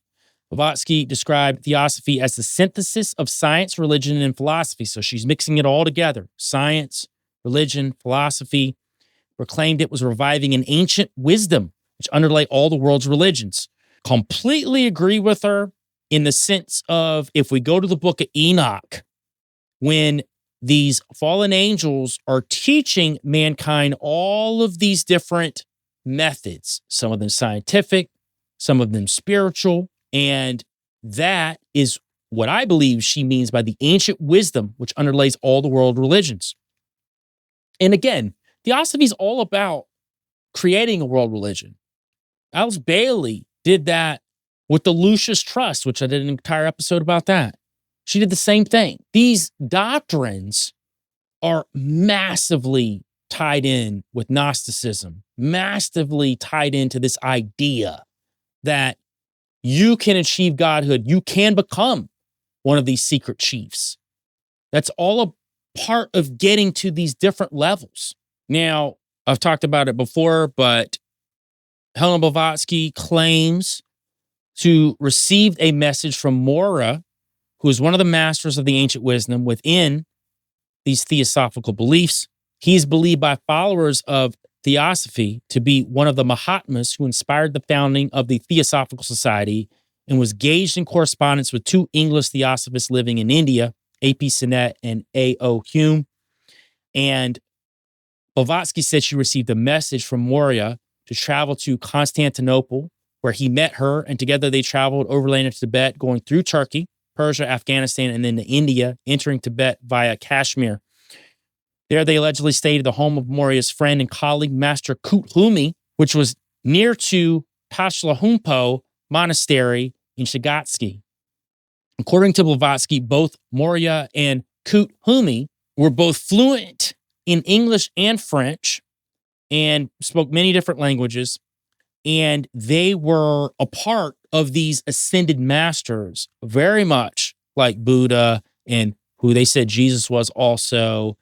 Blavatsky described Theosophy as the synthesis of science, religion, and philosophy. So she's mixing it all together. Science, religion, philosophy. Proclaimed it was reviving an ancient wisdom, which underlay all the world's religions. Completely agree with her in the sense of if we go to the book of Enoch, when these fallen angels are teaching mankind all of these different methods, some of them scientific, some of them spiritual, and that is what I believe she means by the ancient wisdom which underlays all the world religions. And again, Theosophy is all about creating a world religion. Alice Bailey did that with the Lucius Trust, which I did an entire episode about that. She did the same thing. These doctrines are massively tied in with Gnosticism, massively tied into this idea that you can achieve godhood. You can become one of these secret chiefs. That's all a part of getting to these different levels. Now, I've talked about it before, but Helena Blavatsky claims to receive a message from Mora, who is one of the masters of the ancient wisdom within these theosophical beliefs. He is believed by followers of Theosophy to be one of the Mahatmas who inspired the founding of the Theosophical Society and was gauged in correspondence with two English theosophists living in India, A.P. Sinnett and A.O. Hume. And Blavatsky said she received a message from Moria to travel to Constantinople, where he met her, and together they traveled overland into Tibet, going through Turkey, Persia, Afghanistan, and then to India, entering Tibet via Kashmir. There they allegedly stayed at the home of Moria's friend and colleague, Master Kuthumi, which was near to Pashlahumpo Monastery in Shagatsky. According to Blavatsky, both Moria and Kuthumi were both fluent in English and French and spoke many different languages. And they were a part of these ascended masters, very much like Buddha and who they said Jesus was also,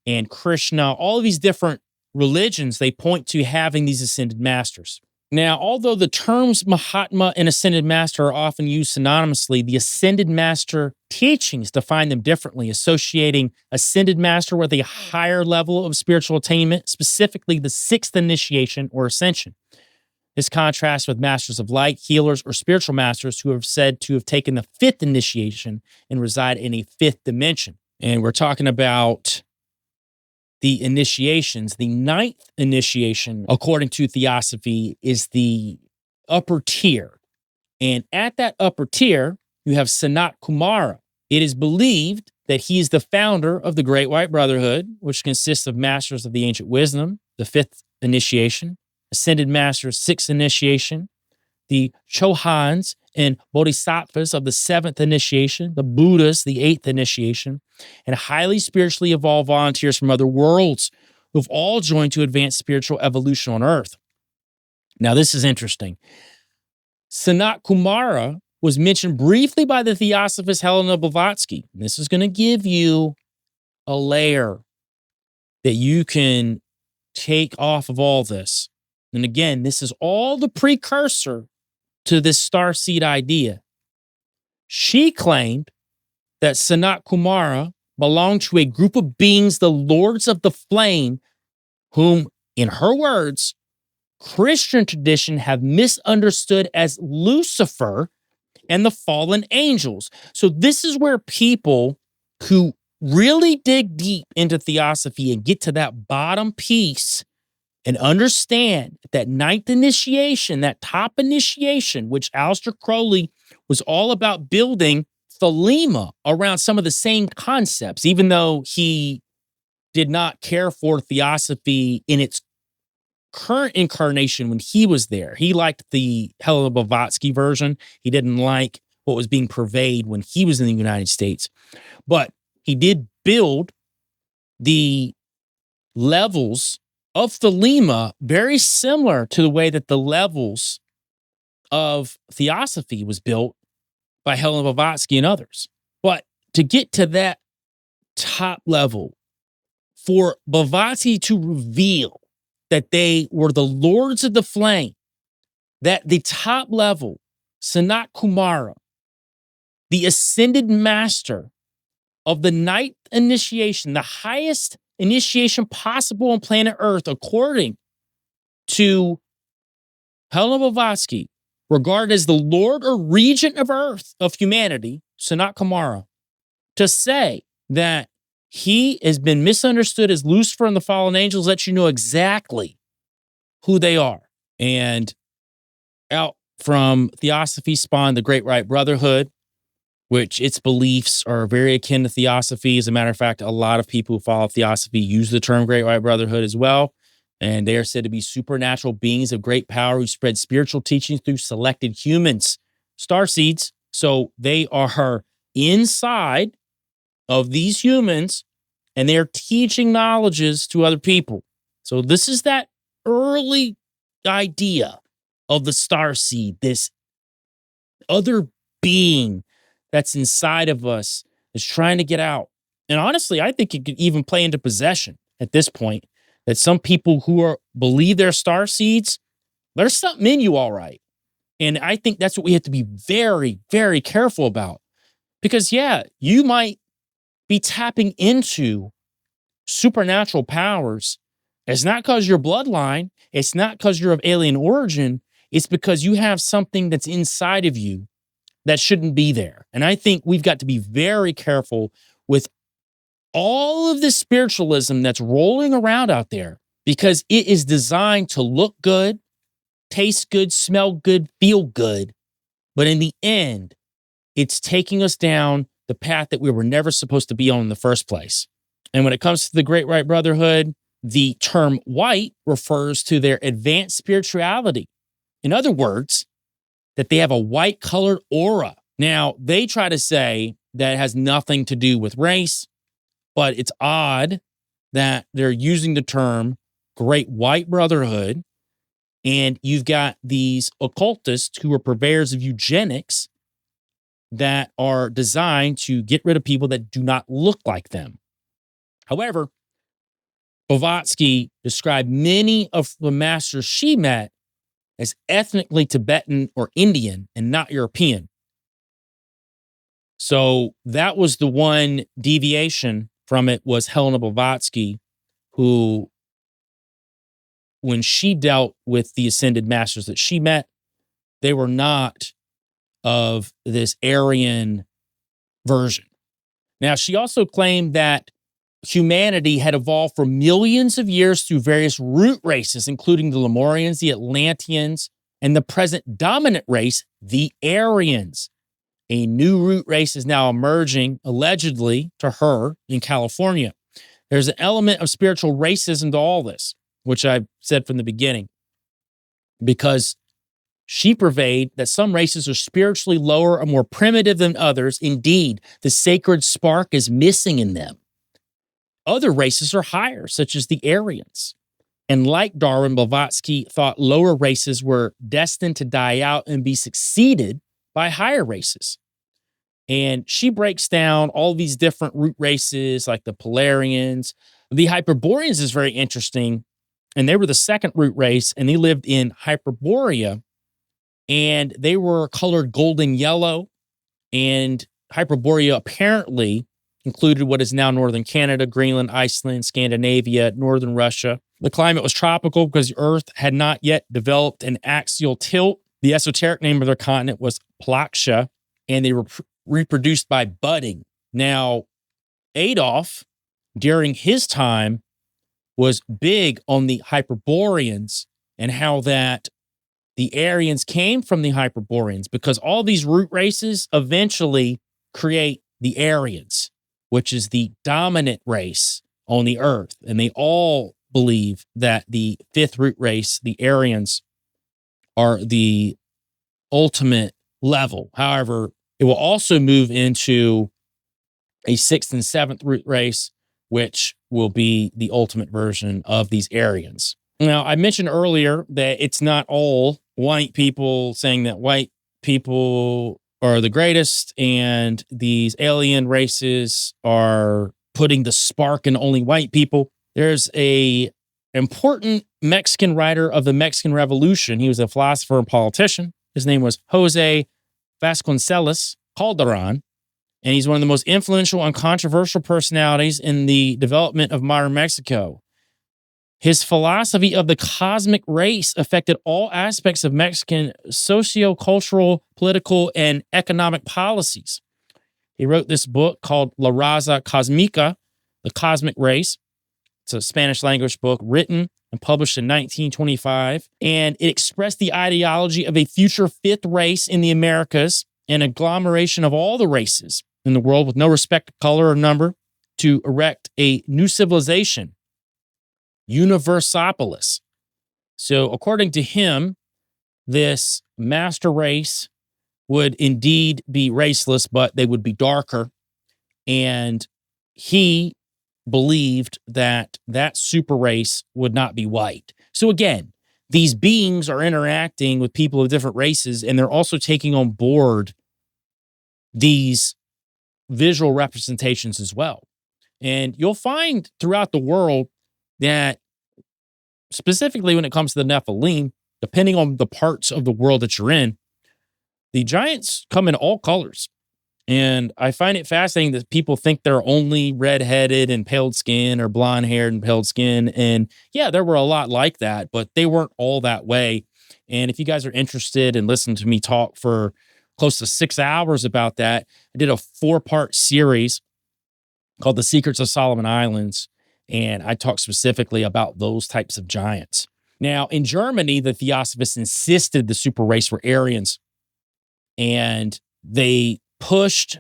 and Krishna. All of these different religions, they point to having these ascended masters. Now, although the terms Mahatma and ascended master are often used synonymously, the ascended master teachings define them differently, associating ascended master with a higher level of spiritual attainment, specifically the sixth initiation or ascension. This contrasts with masters of light, healers, or spiritual masters who are said to have taken the fifth initiation and reside in a fifth dimension. And we're talking about the initiations. The ninth initiation, according to Theosophy, is the upper tier. And at that upper tier, you have Sanat Kumara. It is believed that he is the founder of the Great White Brotherhood, which consists of masters of the ancient wisdom, the fifth initiation, ascended masters, sixth initiation, the Chohans and Bodhisattvas of the seventh initiation, the Buddhas, the eighth initiation, and highly spiritually evolved volunteers from other worlds who've all joined to advance spiritual evolution on Earth. Now, this is interesting. Sanat Kumara was mentioned briefly by the Theosophist Helena Blavatsky. This is going to give you a layer that you can take off of all this. And again, this is all the precursor to this starseed idea. She claimed that Sanat Kumara belonged to a group of beings, the Lords of the Flame, whom, in her words, Christian tradition have misunderstood as Lucifer and the fallen angels. So this is where people who really dig deep into Theosophy and get to that bottom piece and understand that ninth initiation, that top initiation, which Aleister Crowley was all about building Thelema around some of the same concepts, even though he did not care for Theosophy in its current incarnation when he was there. He liked the Helena Blavatsky version. He didn't like what was being purveyed when he was in the United States. But he did build the levels of Thelema very similar to the way that the levels of Theosophy was built by Helena Blavatsky and others. But to get to that top level, for Blavatsky to reveal that they were the Lords of the Flame, that the top level, Sanat Kumara, the ascended master of the ninth initiation, the highest initiation possible on planet Earth, according to Helena Blavatsky, regarded as the Lord or Regent of Earth, of humanity, Sanat Kumara, to say that he has been misunderstood as Lucifer and the fallen angels lets you know exactly who they are. And out from Theosophy spawned the Great White Brotherhood, which its beliefs are very akin to Theosophy. As a matter of fact, a lot of people who follow Theosophy use the term Great White Brotherhood as well. And they are said to be supernatural beings of great power who spread spiritual teachings through selected humans, starseeds. So they are inside of these humans and they're teaching knowledges to other people. So this is that early idea of the starseed, this other being that's inside of us is trying to get out. And honestly, I think it could even play into possession at this point, that some people who believe they're starseeds, there's something in you all right. And I think that's what we have to be very, very careful about. Because yeah, you might be tapping into supernatural powers, it's not because you're bloodline. It's not because you're of alien origin. It's because you have something that's inside of you that shouldn't be there. And I think we've got to be very careful with all of this spiritualism that's rolling around out there, because it is designed to look good, taste good, smell good, feel good. But in the end, it's taking us down the path that we were never supposed to be on in the first place. And when it comes to the Great White Brotherhood, the term white refers to their advanced spirituality. In other words, that they have a white colored aura. Now, they try to say that it has nothing to do with race, but it's odd that they're using the term Great White Brotherhood. And you've got these occultists who are purveyors of eugenics that are designed to get rid of people that do not look like them. However, Blavatsky described many of the masters she met as ethnically Tibetan or Indian and not European. So that was the one deviation from it, was Helena Blavatsky, who, when she dealt with the ascended masters that she met, they were not of this Aryan version. Now, she also claimed that humanity had evolved for millions of years through various root races, including the Lemurians, the Atlanteans, and the present dominant race, the Aryans. A new root race is now emerging, allegedly, to her in California. There's an element of spiritual racism to all this, which I've said from the beginning, because she purveyed that some races are spiritually lower or more primitive than others. Indeed, the sacred spark is missing in them. Other races are higher, such as the Aryans. And like Darwin, Blavatsky thought lower races were destined to die out and be succeeded by higher races. And she breaks down all these different root races, like the Polarians. The Hyperboreans is very interesting. And they were the second root race, and they lived in Hyperborea. And they were colored golden yellow. And Hyperborea apparently included what is now northern Canada, Greenland, Iceland, Scandinavia, northern Russia. The climate was tropical because the Earth had not yet developed an axial tilt. The esoteric name of their continent was Plaksha, and they were reproduced by budding. Now, Adolf, during his time, was big on the Hyperboreans and how that the Aryans came from the Hyperboreans, because all these root races eventually create the Aryans, which is the dominant race on the earth. And they all believe that the fifth root race, the Aryans, are the ultimate level. However, it will also move into a sixth and seventh root race, which will be the ultimate version of these Aryans. Now, I mentioned earlier that it's not all white people saying that white people are the greatest and these alien races are putting the spark in only white people. There's a important Mexican writer of the Mexican Revolution. He was a philosopher and politician. His name was Jose Vasconcelos Calderon, and he's one of the most influential and controversial personalities in the development of modern Mexico. His philosophy of the cosmic race affected all aspects of Mexican socio-cultural, political, and economic policies. He wrote this book called La Raza Cósmica, The Cosmic Race. It's a Spanish language book written and published in 1925. And it expressed the ideology of a future fifth race in the Americas, an agglomeration of all the races in the world with no respect to color or number, to erect a new civilization, Universopolis. So according to him, this master race would indeed be raceless, but they would be darker. And he believed that that super race would not be white. So again, these beings are interacting with people of different races, and they're also taking on board these visual representations as well. And you'll find throughout the world that, specifically when it comes to the Nephilim, depending on the parts of the world that you're in, the giants come in all colors. And I find it fascinating that people think they're only redheaded and pale skin or blonde haired and pale skin. And yeah, there were a lot like that, but they weren't all that way. And if you guys are interested in listening to me talk for close to 6 hours about that, I did a 4-part series called The Secrets of Solomon Islands. And I talked specifically about those types of giants. Now, in Germany, the Theosophists insisted the super race were Aryans. And they pushed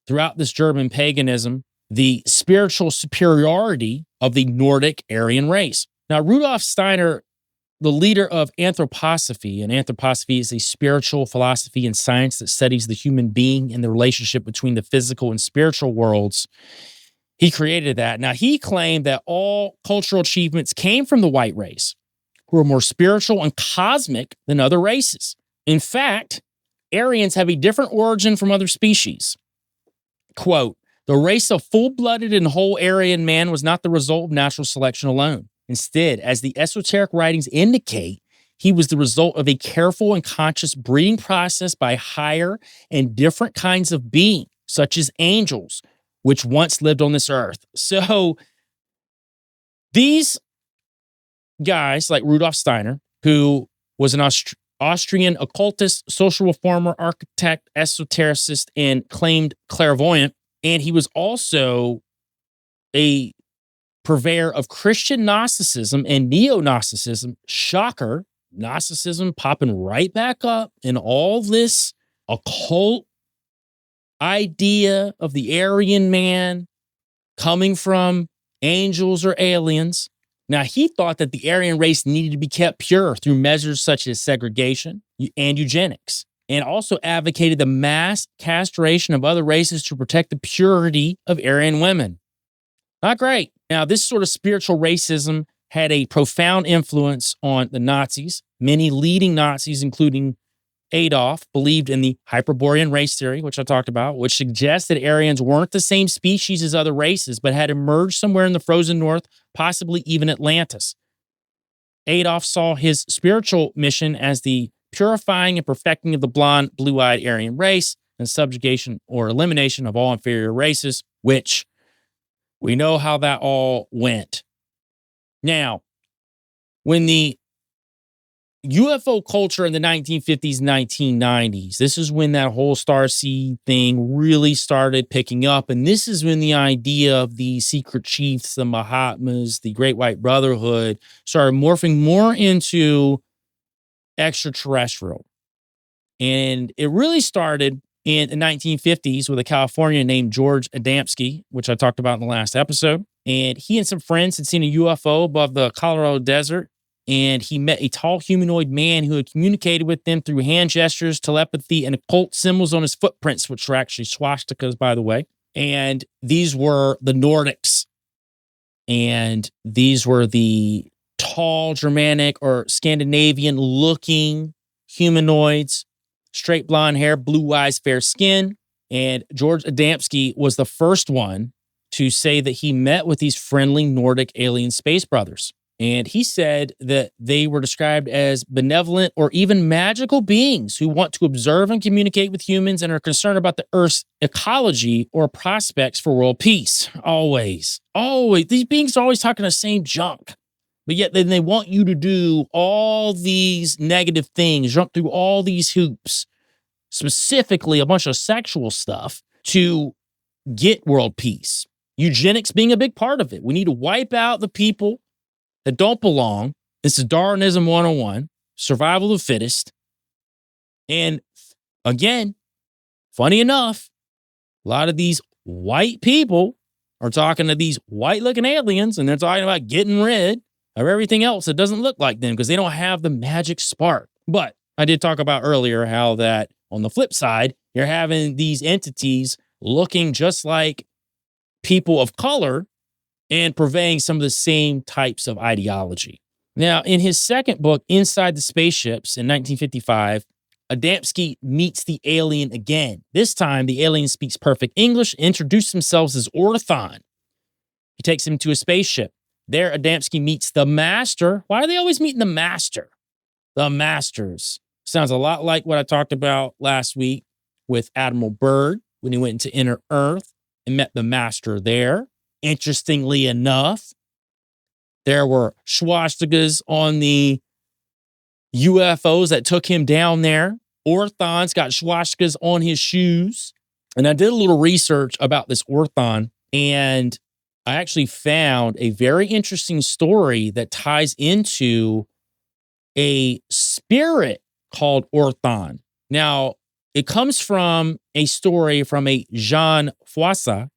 throughout this German paganism the spiritual superiority of the Nordic Aryan race. Now, Rudolf Steiner, the leader of anthroposophy, and anthroposophy is a spiritual philosophy and science that studies the human being and the relationship between the physical and spiritual worlds. He created that. Now, he claimed that all cultural achievements came from the white race, who are more spiritual and cosmic than other races. In fact, Aryans have a different origin from other species. Quote, the race of full-blooded and whole Aryan man was not the result of natural selection alone. Instead, as the esoteric writings indicate, he was the result of a careful and conscious breeding process by higher and different kinds of beings, such as angels, which once lived on this earth. So these guys like Rudolf Steiner, who was an Austrian occultist, social reformer, architect, esotericist, and claimed clairvoyant. And he was also a purveyor of Christian Gnosticism and neo-Gnosticism. Shocker, Gnosticism popping right back up in all this occult idea of the Aryan man coming from angels or aliens. Now, he thought that the Aryan race needed to be kept pure through measures such as segregation and eugenics, and also advocated the mass castration of other races to protect the purity of Aryan women. Not great. Now, this sort of spiritual racism had a profound influence on the Nazis. Many leading Nazis, including Adolf, believed in the Hyperborean race theory, which I talked about, which suggests that Aryans weren't the same species as other races, but had emerged somewhere in the frozen north, possibly even Atlantis. Adolf saw his spiritual mission as the purifying and perfecting of the blonde, blue-eyed Aryan race and subjugation or elimination of all inferior races, which we know how that all went. Now, when the UFO culture in the 1950s, 1990s, this is when that whole starseed thing really started picking up. And this is when the idea of the secret chiefs, the Mahatmas, the Great White Brotherhood started morphing more into extraterrestrial. And it really started in the 1950s with a Californian named George Adamski, which I talked about in the last episode. And he and some friends had seen a UFO above the Colorado desert. And he met a tall humanoid man who had communicated with them through hand gestures, telepathy, and occult symbols on his footprints, which were actually swastikas, by the way. And these were the Nordics. And these were the tall Germanic or Scandinavian-looking humanoids, straight blonde hair, blue eyes, fair skin. And George Adamski was the first one to say that he met with these friendly Nordic alien space brothers. And he said that they were described as benevolent or even magical beings who want to observe and communicate with humans and are concerned about the Earth's ecology or prospects for world peace. Always. These beings are always talking the same junk. But yet then they want you to do all these negative things, jump through all these hoops, specifically a bunch of sexual stuff to get world peace. Eugenics being a big part of it. We need to wipe out the people that don't belong. This is Darwinism 101, survival of the fittest. And again, funny enough, a lot of these white people are talking to these white-looking aliens, and they're talking about getting rid of everything else that doesn't look like them because they don't have the magic spark. But I did talk about earlier how that on the flip side, you're having these entities looking just like people of color and purveying some of the same types of ideology. Now, in his second book, Inside the Spaceships in 1955, Adamski meets the alien again. This time, the alien speaks perfect English, introduces himself as Orthon. He takes him to a spaceship. There, Adamski meets the Master. Why are they always meeting the Master? The Masters. Sounds a lot like what I talked about last week with Admiral Byrd. when he went into inner earth and met the master there. Interestingly enough, there were swastikas on the UFOs that took him down there. Orthon's got swastikas on his shoes. And I did a little research about this Orthon, and I actually found a very interesting story that ties into a spirit called Orthon. Now, it comes from a story from a Jean Froissart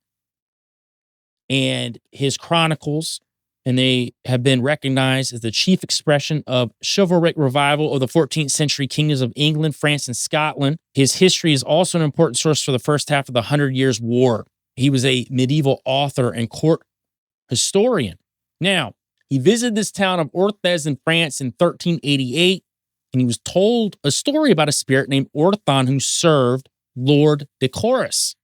and his chronicles, and they have been recognized as the chief expression of chivalric revival of the 14th century kingdoms of England, France, and Scotland. His history is also an important source for the first half of the 100 Years' War. He was a medieval author and court historian. Now, he visited this town of Orthez in France in 1388, and he was told a story about a spirit named Orthon who served Lord Decorus.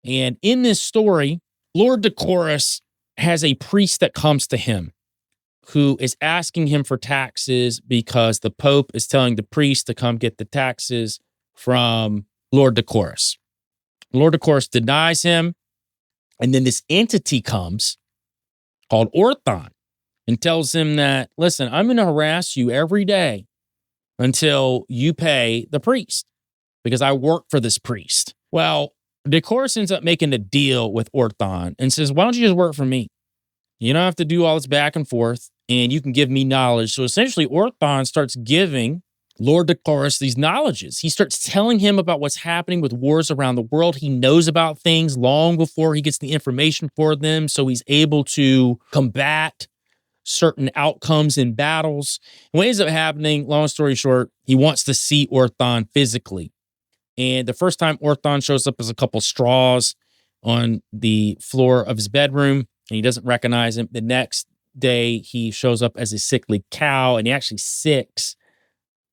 And in this story, Lord Decorus has a priest that comes to him who is asking him for taxes because the Pope is telling the priest to come get the taxes from Lord Decorus. Lord Decorus denies him, and then this entity comes called Orthon and tells him that, listen, I'm going to harass you every day until you pay the priest because I work for this priest. Well, Decorus ends up making a deal with Orthon and says, why don't you just work for me? You don't have to do all this back and forth, and you can give me knowledge. So essentially, Orthon starts giving Lord Decorus these knowledges. He starts telling him about what's happening with wars around the world. He knows about things long before he gets the information for them, so he's able to combat certain outcomes in battles. And what ends up happening, long story short, he wants to see Orthon physically. And the first time Orthon shows up is a couple straws on the floor of his bedroom, and he doesn't recognize him. The next day, he shows up as a sickly cow, and he actually sicks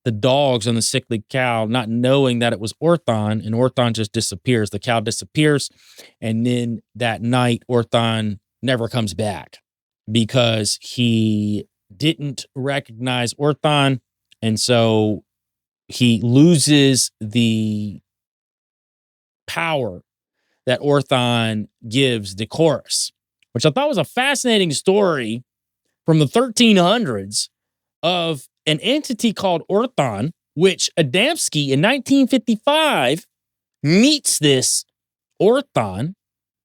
the dogs on the sickly cow, not knowing that it was Orthon, and Orthon just disappears. The cow disappears, and then that night, Orthon never comes back because he didn't recognize Orthon, and so he loses the power that Orthon gives Decorus, which I thought was a fascinating story from the 1300s of an entity called Orthon, which Adamski in 1955 meets this Orthon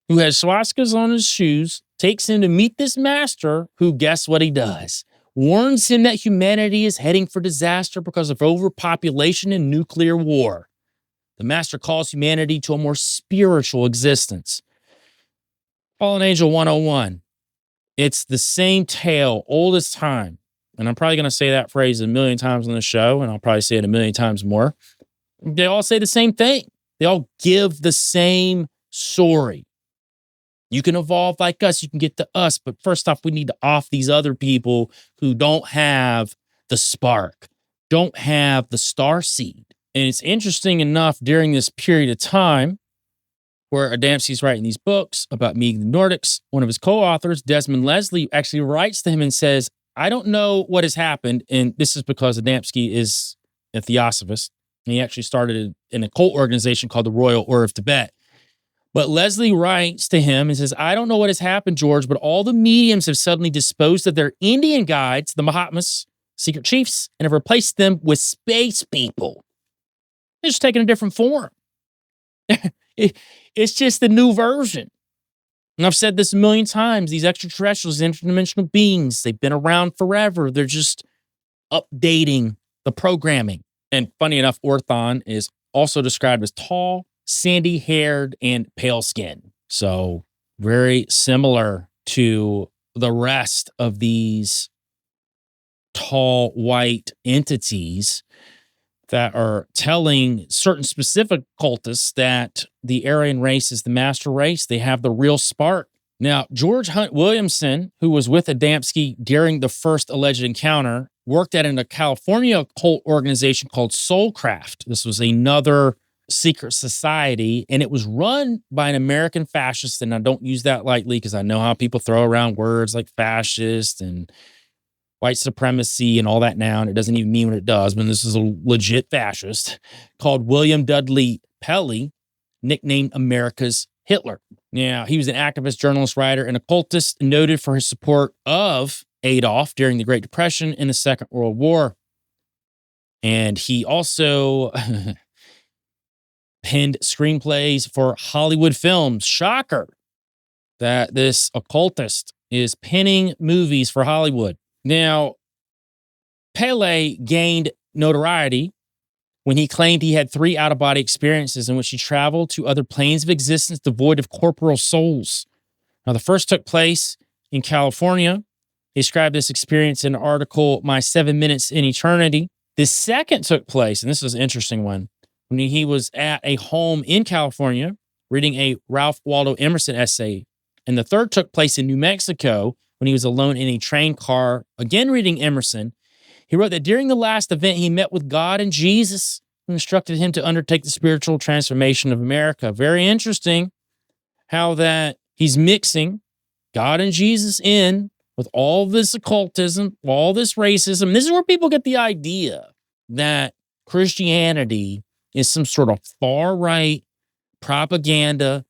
who has swastikas on his shoes, takes him to meet this master who, guess what he does? Warns him that humanity is heading for disaster because of overpopulation and nuclear war. The master calls humanity to a more spiritual existence. Fallen Angel 101. It's the same tale, old as time. And I'm probably going to say that phrase a million times on the show, and I'll probably say it a million times more. They all say the same thing. They all give the same story. You can evolve like us, you can get to us, but first off, we need to off these other people who don't have the spark, don't have the star seed. And it's interesting enough during this period of time where Adamski's writing these books about meeting the Nordics, one of his co-authors, Desmond Leslie, actually writes to him and says, I don't know what has happened, and this is because Adamski is a Theosophist, and he actually started an occult organization called the Royal Order of Tibet. But Leslie writes to him and says, I don't know what has happened, George, but all the mediums have suddenly disposed of their Indian guides, the Mahatmas, secret chiefs, and have replaced them with space people. They're just taking a different form. It's just the new version. And I've said this a million times. These extraterrestrials, interdimensional beings, they've been around forever. They're just updating the programming. And funny enough, Orthon is also described as tall, sandy-haired, and pale skin. So very similar to the rest of these tall, white entities that are telling certain specific cultists that the Aryan race is the master race. They have the real spark. Now, George Hunt Williamson, who was with Adamski during the first alleged encounter, worked at a California occult organization called Soulcraft. This was another secret society, and it was run by an American fascist, and I don't use that lightly because I know how people throw around words like fascist and white supremacy and all that now, and it doesn't even mean what it does, but this is a legit fascist called William Dudley Pelley. nicknamed America's Hitler. Now, he was an activist, journalist, writer, and occultist, noted for his support of Adolf during the Great Depression and the Second World War. And he also penned screenplays for Hollywood films. Shocker that this occultist is penning movies for Hollywood. Now, Pele gained notoriety when he claimed he had 3 out-of-body experiences in which he traveled to other planes of existence devoid of corporeal souls. Now, the first took place in California. He described this experience in an article, My 7 Minutes in Eternity. The second took place, and this is an interesting one, when he was at a home in California reading a Ralph Waldo Emerson essay. And the third took place in New Mexico when he was alone in a train car, again reading Emerson. He wrote that during the last event, he met with God and Jesus, who instructed him to undertake the spiritual transformation of America. Very interesting how that he's mixing God and Jesus in with all this occultism, all this racism. This is where people get the idea that Christianity is some sort of far-right propaganda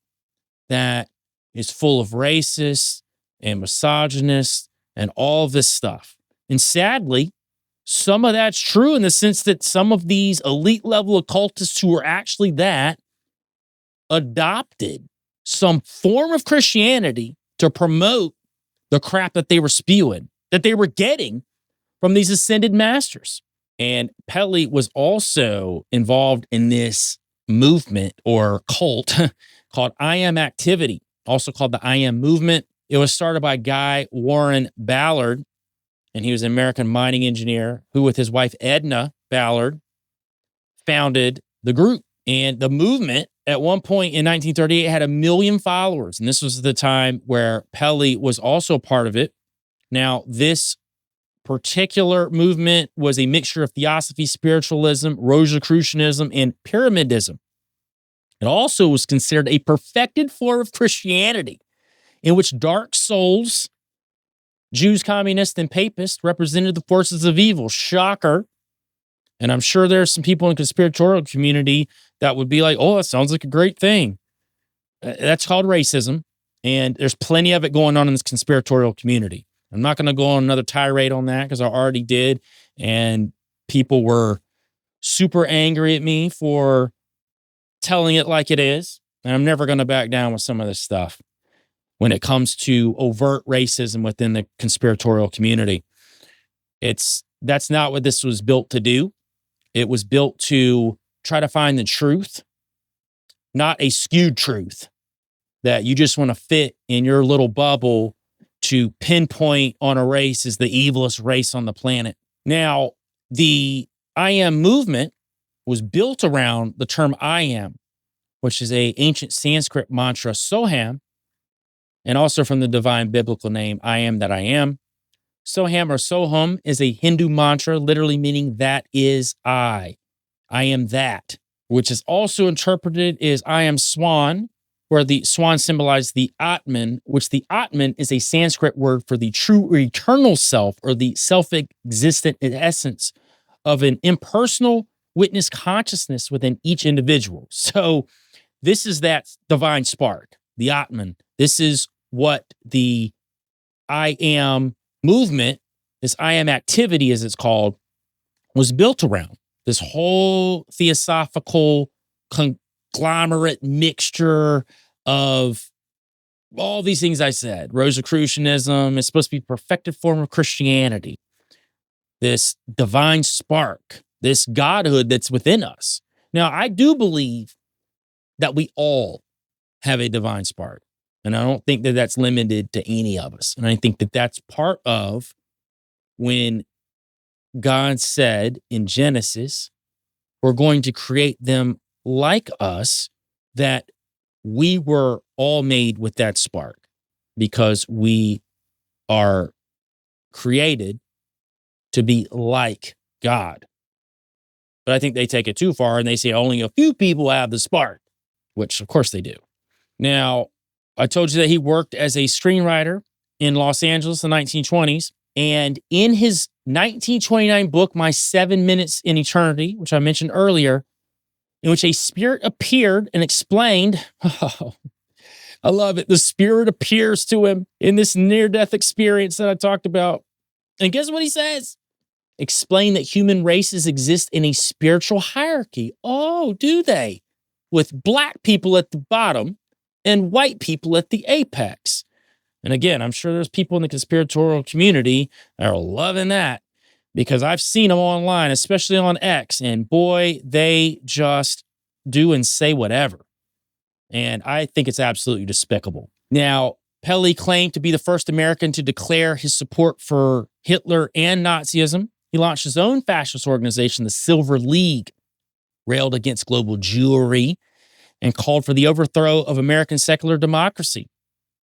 that is full of racists and misogynists and all of this stuff. And sadly, some of that's true in the sense that some of these elite level occultists who are actually that adopted some form of Christianity to promote the crap that they were spewing, that they were getting from these ascended masters. And Pele was also involved in this movement or cult called I Am Activity, also called the I Am Movement. It was started by Guy Warren Ballard, and he was an American mining engineer who, with his wife Edna Ballard, founded the group. And the movement at one point in 1938 had 1 million followers. And this was the time where Pele was also part of it. Now, this particular movement was a mixture of Theosophy, spiritualism, Rosicrucianism, and Pyramidism. It also was considered a perfected form of Christianity in which dark souls, Jews, communists, and papists represented the forces of evil. Shocker. And I'm sure there's some people in the conspiratorial community that would be like, oh, that sounds like a great thing. That's called racism. And there's plenty of it going on in this conspiratorial community. I'm not going to go on another tirade on that because I already did. And people were super angry at me for telling it like it is. And I'm never going to back down with some of this stuff when it comes to overt racism within the conspiratorial community. That's not what this was built to do. It was built to try to find the truth, not a skewed truth that you just want to fit in your little bubble to pinpoint on a race as the evilest race on the planet. Now, the I Am movement was built around the term I am, which is an ancient Sanskrit mantra, Soham, and also from the divine biblical name, I am that I am. Soham or Soham is a Hindu mantra, literally meaning that is I. I am that, which is also interpreted as I am Swan, where the swan symbolizes the Atman, which the Atman is a Sanskrit word for the true or eternal self, or the self-existent essence of an impersonal witness consciousness within each individual. So this is that divine spark, the Atman. This is what the I Am movement, this I Am activity as it's called, was built around. This whole theosophical conglomerate mixture of all these things I said. Rosicrucianism is supposed to be a perfected form of Christianity. This divine spark, this godhood that's within us. Now, I do believe that we all have a divine spark. And I don't think that that's limited to any of us. And I think that that's part of when God said in Genesis, we're going to create them like us, that we were all made with that spark because we are created to be like God. But I think they take it too far and they say only a few people have the spark, which of course they do. Now, I told you that he worked as a screenwriter in Los Angeles in the 1920s. And in his 1929 book, My 7 Minutes in Eternity, which I mentioned earlier, in which a spirit appeared and explained, oh, I love it. The spirit appears to him in this near-death experience that I talked about. And guess what he says? Explain that human races exist in a spiritual hierarchy. Oh, do they? With black people at the bottom and white people at the apex. And again, I'm sure there's people in the conspiratorial community that are loving that because I've seen them online, especially on X, and boy, they just do and say whatever. And I think it's absolutely despicable. Now, Pele claimed to be the first American to declare his support for Hitler and Nazism. He launched his own fascist organization, the Silver League, railed against global Jewry, and called for the overthrow of American secular democracy.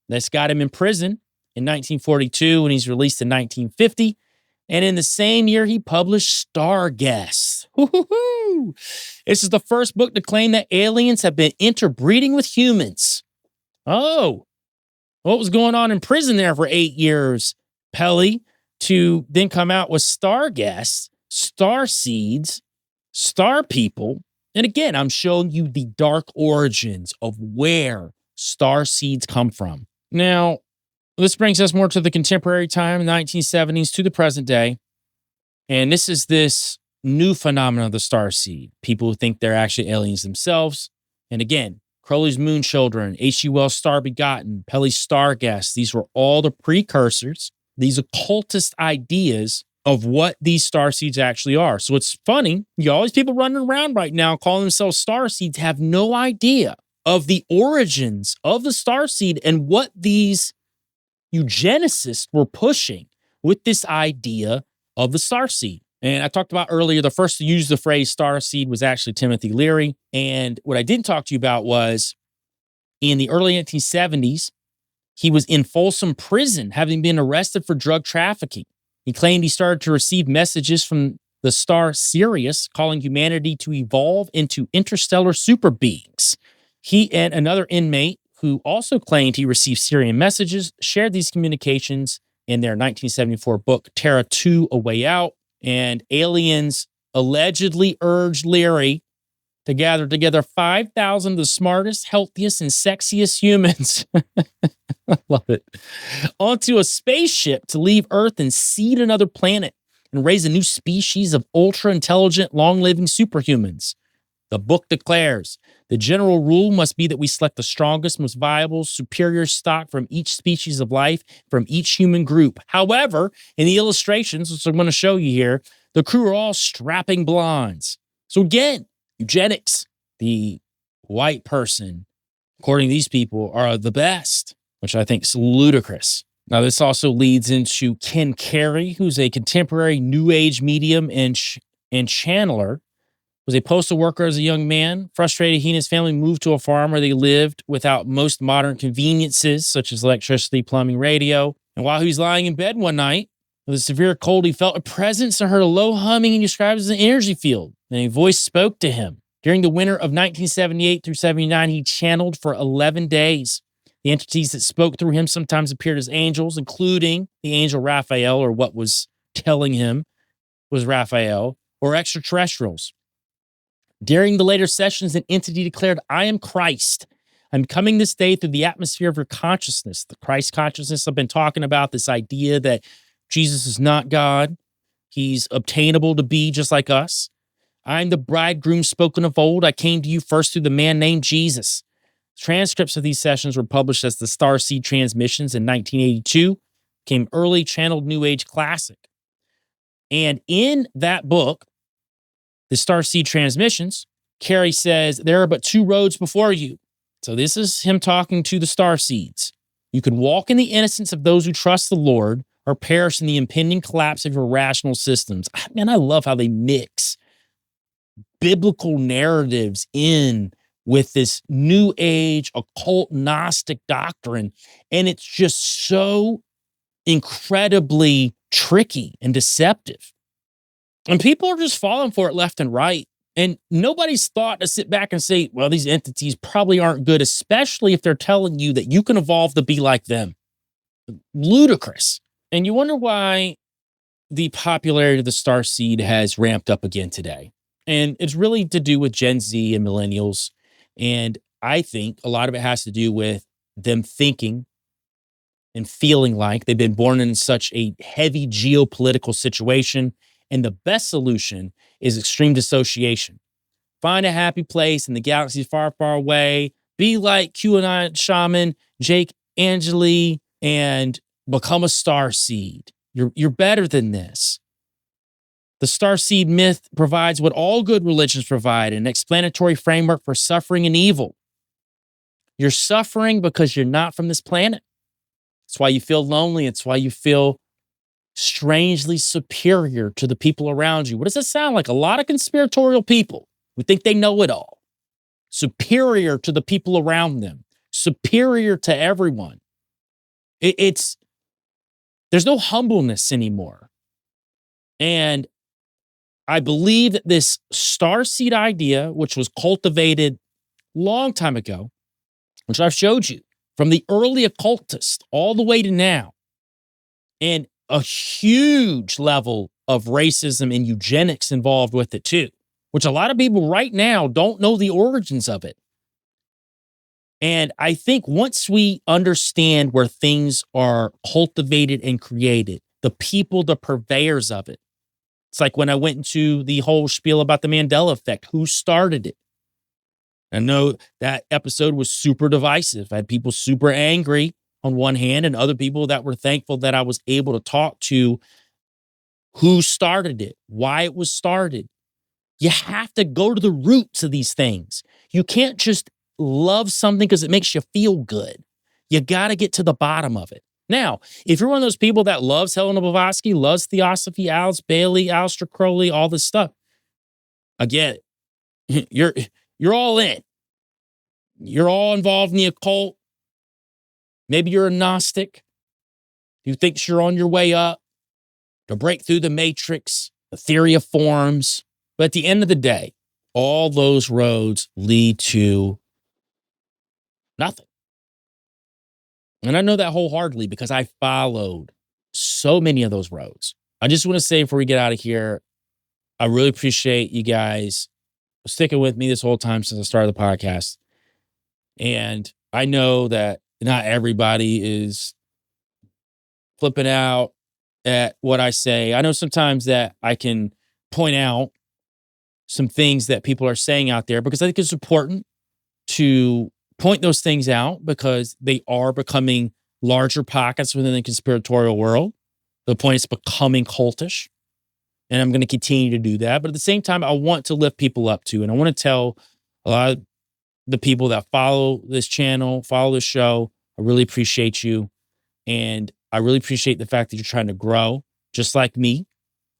This got him in prison in 1942 and he's released in 1950. And in the same year, he published Star Guests. Woo-hoo-hoo. This is the first book to claim that aliens have been interbreeding with humans. Oh, what was going on in prison there for 8 years? Pele, to then come out with Star Guests, Starseeds, Star People. And again, I'm showing you the dark origins of where Starseeds come from. Now, this brings us more to the contemporary time, 1970s to the present day. And this is this new phenomenon of the starseed. People who think they're actually aliens themselves. And again, Crowley's Moon Children, H.G. Wells' Star Begotten, Pele's Star Guests, these were all the precursors, these occultist ideas of what these starseeds actually are. So it's funny, all these people running around right now calling themselves starseeds have no idea of the origins of the starseed and what these eugenicists were pushing with this idea of the starseed. And I talked about earlier, the first to use the phrase starseed was actually Timothy Leary. And what I didn't talk to you about was in the early 1970s, he was in Folsom Prison, having been arrested for drug trafficking. He claimed he started to receive messages from the star Sirius calling humanity to evolve into interstellar super beings. He and another inmate who also claimed he received Sirian messages, shared these communications in their 1974 book, Terra 2, A Way Out. And aliens allegedly urged Leary to gather together 5,000 of the smartest, healthiest, and sexiest humans. I love it. Onto a spaceship to leave Earth and seed another planet and raise a new species of ultra-intelligent, long-living superhumans. The book declares, the general rule must be that we select the strongest, most viable, superior stock from each species of life, from each human group. However, in the illustrations, which I'm going to show you here, the crew are all strapping blondes. So again, eugenics, the white person, according to these people, are the best, which I think is ludicrous. Now, this also leads into Ken Carey, who's a contemporary New Age medium and channeler. Was a postal worker as a young man. Frustrated, he and his family moved to a farm where they lived without most modern conveniences, such as electricity, plumbing, radio. And while he was lying in bed one night with a severe cold, he felt a presence and heard a low humming he described as an energy field. And a voice spoke to him. During the winter of 1978 through 79, he channeled for 11 days. The entities that spoke through him sometimes appeared as angels, including the angel Raphael, or what was telling him was Raphael, or extraterrestrials. During the later sessions, an entity declared, I am Christ. I'm coming this day through the atmosphere of your consciousness. The Christ consciousness I've been talking about, this idea that Jesus is not God. He's obtainable to be just like us. I'm the bridegroom spoken of old. I came to you first through the man named Jesus. Transcripts of these sessions were published as the Starseed Transmissions in 1982, became early channeled New Age classic. And in that book, the Starseed Transmissions, Carey says, there are but two roads before you. So this is him talking to the Starseeds. You can walk in the innocence of those who trust the Lord or perish in the impending collapse of your rational systems. Man, I love how they mix biblical narratives in with this New Age, occult, Gnostic doctrine. And it's just so incredibly tricky and deceptive. And people are just falling for it left and right. And nobody's thought to sit back and say, well, these entities probably aren't good, especially if they're telling you that you can evolve to be like them. Ludicrous. And you wonder why the popularity of the starseed has ramped up again today. And it's really to do with Gen Z and millennials. And I think a lot of it has to do with them thinking and feeling like they've been born in such a heavy geopolitical situation. And the best solution is extreme dissociation. Find a happy place in the galaxy far, far away. Be like QAnon shaman Jake Angeli and become a starseed. You're better than this. The starseed myth provides what all good religions provide, an explanatory framework for suffering and evil. You're suffering because you're not from this planet. It's why you feel lonely. It's why you feel strangely superior to the people around you. What does it sound like? A lot of conspiratorial people who think they know it all. Superior to the people around them. Superior to everyone. There's no humbleness anymore. And I believe that this starseed idea, which was cultivated long time ago, which I've showed you, from the early occultists all the way to now, and a huge level of racism and eugenics involved with it too, which a lot of people right now don't know the origins of it. And I think once we understand where things are cultivated and created, the people, the purveyors of it, it's like when I went into the whole spiel about the Mandela effect, who started it? I know that episode was super divisive. I had people super angry on one hand and other people that were thankful that I was able to talk to who started it, why it was started. You have to go to the roots of these things. You can't just love something because it makes you feel good. You got to get to the bottom of it. Now, if you're one of those people that loves Helena Blavatsky, loves Theosophy, Alice Bailey, Aleister Crowley, all this stuff, I get it. You're all in. You're all involved in the occult. Maybe you're a Gnostic who thinks you're on your way up to break through the matrix, the theory of forms. But at the end of the day, all those roads lead to nothing. And I know that wholeheartedly because I followed so many of those roads. I just want to say before we get out of here, I really appreciate you guys sticking with me this whole time since I started the podcast. And I know that not everybody is flipping out at what I say. I know sometimes that I can point out some things that people are saying out there because I think it's important to point those things out because they are becoming larger pockets within the conspiratorial world. The point is becoming cultish. And I'm going to continue to do that. But at the same time, I want to lift people up too. And I want to tell a lot of the people that follow this channel, follow this show, I really appreciate you. And I really appreciate the fact that you're trying to grow just like me.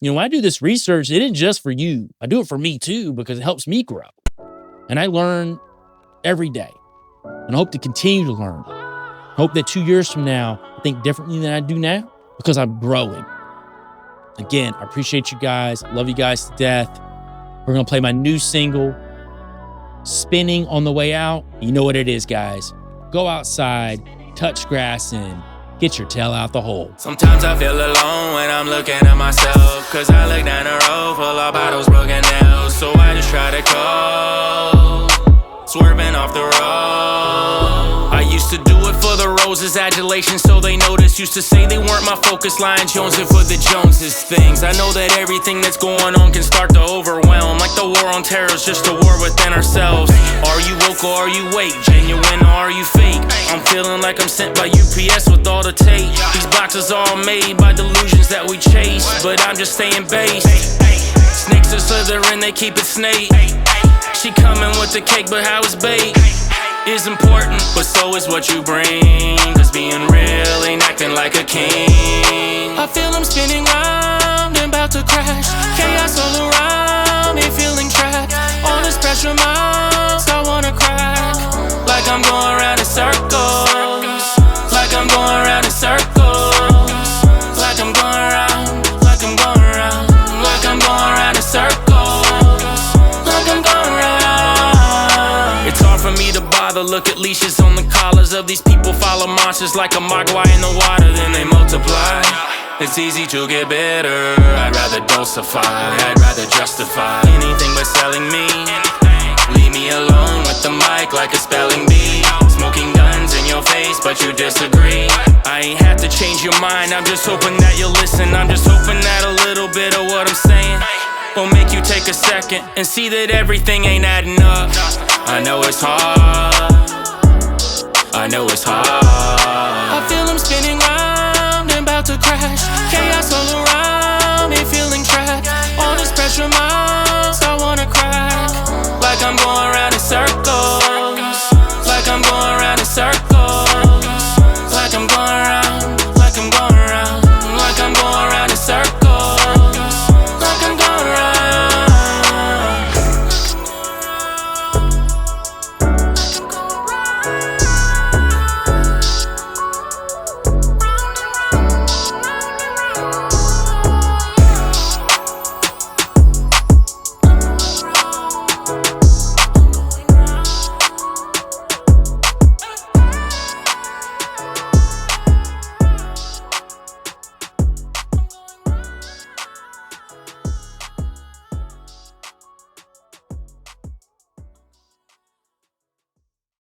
You know, when I do this research, it isn't just for you. I do it for me too, because it helps me grow. And I learn every day. And I hope to continue to learn. I hope that 2 years from now, I think differently than I do now because I'm growing. Again, I appreciate you guys. I love you guys to death. We're going to play my new single, Spinning, on the way out. You know what it is, guys. Go outside, touch grass, and get your tail out the hole. Sometimes I feel alone when I'm looking at myself, cause I look down the road full of bottles, broken nails. So I just try to go, swerving off the road. I used to do it for the roses, adulation so they notice. Used to say they weren't my focus, lying jonesing for the Joneses things. I know that everything that's going on can start to overwhelm. Like the war on terror is just a war within ourselves. Are you woke or are you awake? Genuine or are you fake? I'm feeling like I'm sent by UPS with all the tape. These boxes are all made by delusions that we chase, but I'm just staying based. Snakes are slithering, they keep it snake. She coming with the cake, but how it's baked is important, but so is what you bring. Cause being real ain't acting like a king. I feel I'm spinning round and about to crash. Chaos all around me, feeling trapped. All this pressure mounts, I wanna crack. Like I'm going round in circles. Like I'm going round in circles. Like I'm going round. Like I'm going round. Like I'm going round in circles. Like I'm going round. It's hard for me to look at leashes on the collars of these people. Follow monsters like a mogwai in the water, then they multiply. It's easy to get bitter. I'd rather dulcify, I'd rather justify anything but selling me. Leave me alone with the mic like a spelling bee. Smoking guns in your face, but you disagree. I ain't have to change your mind, I'm just hoping that you'll listen. I'm just hoping that a little bit of what I'm saying will make you take a second and see that everything ain't adding up. I know it's hard, I know it's hard. I feel I'm spinning round and about to crash. Chaos all around.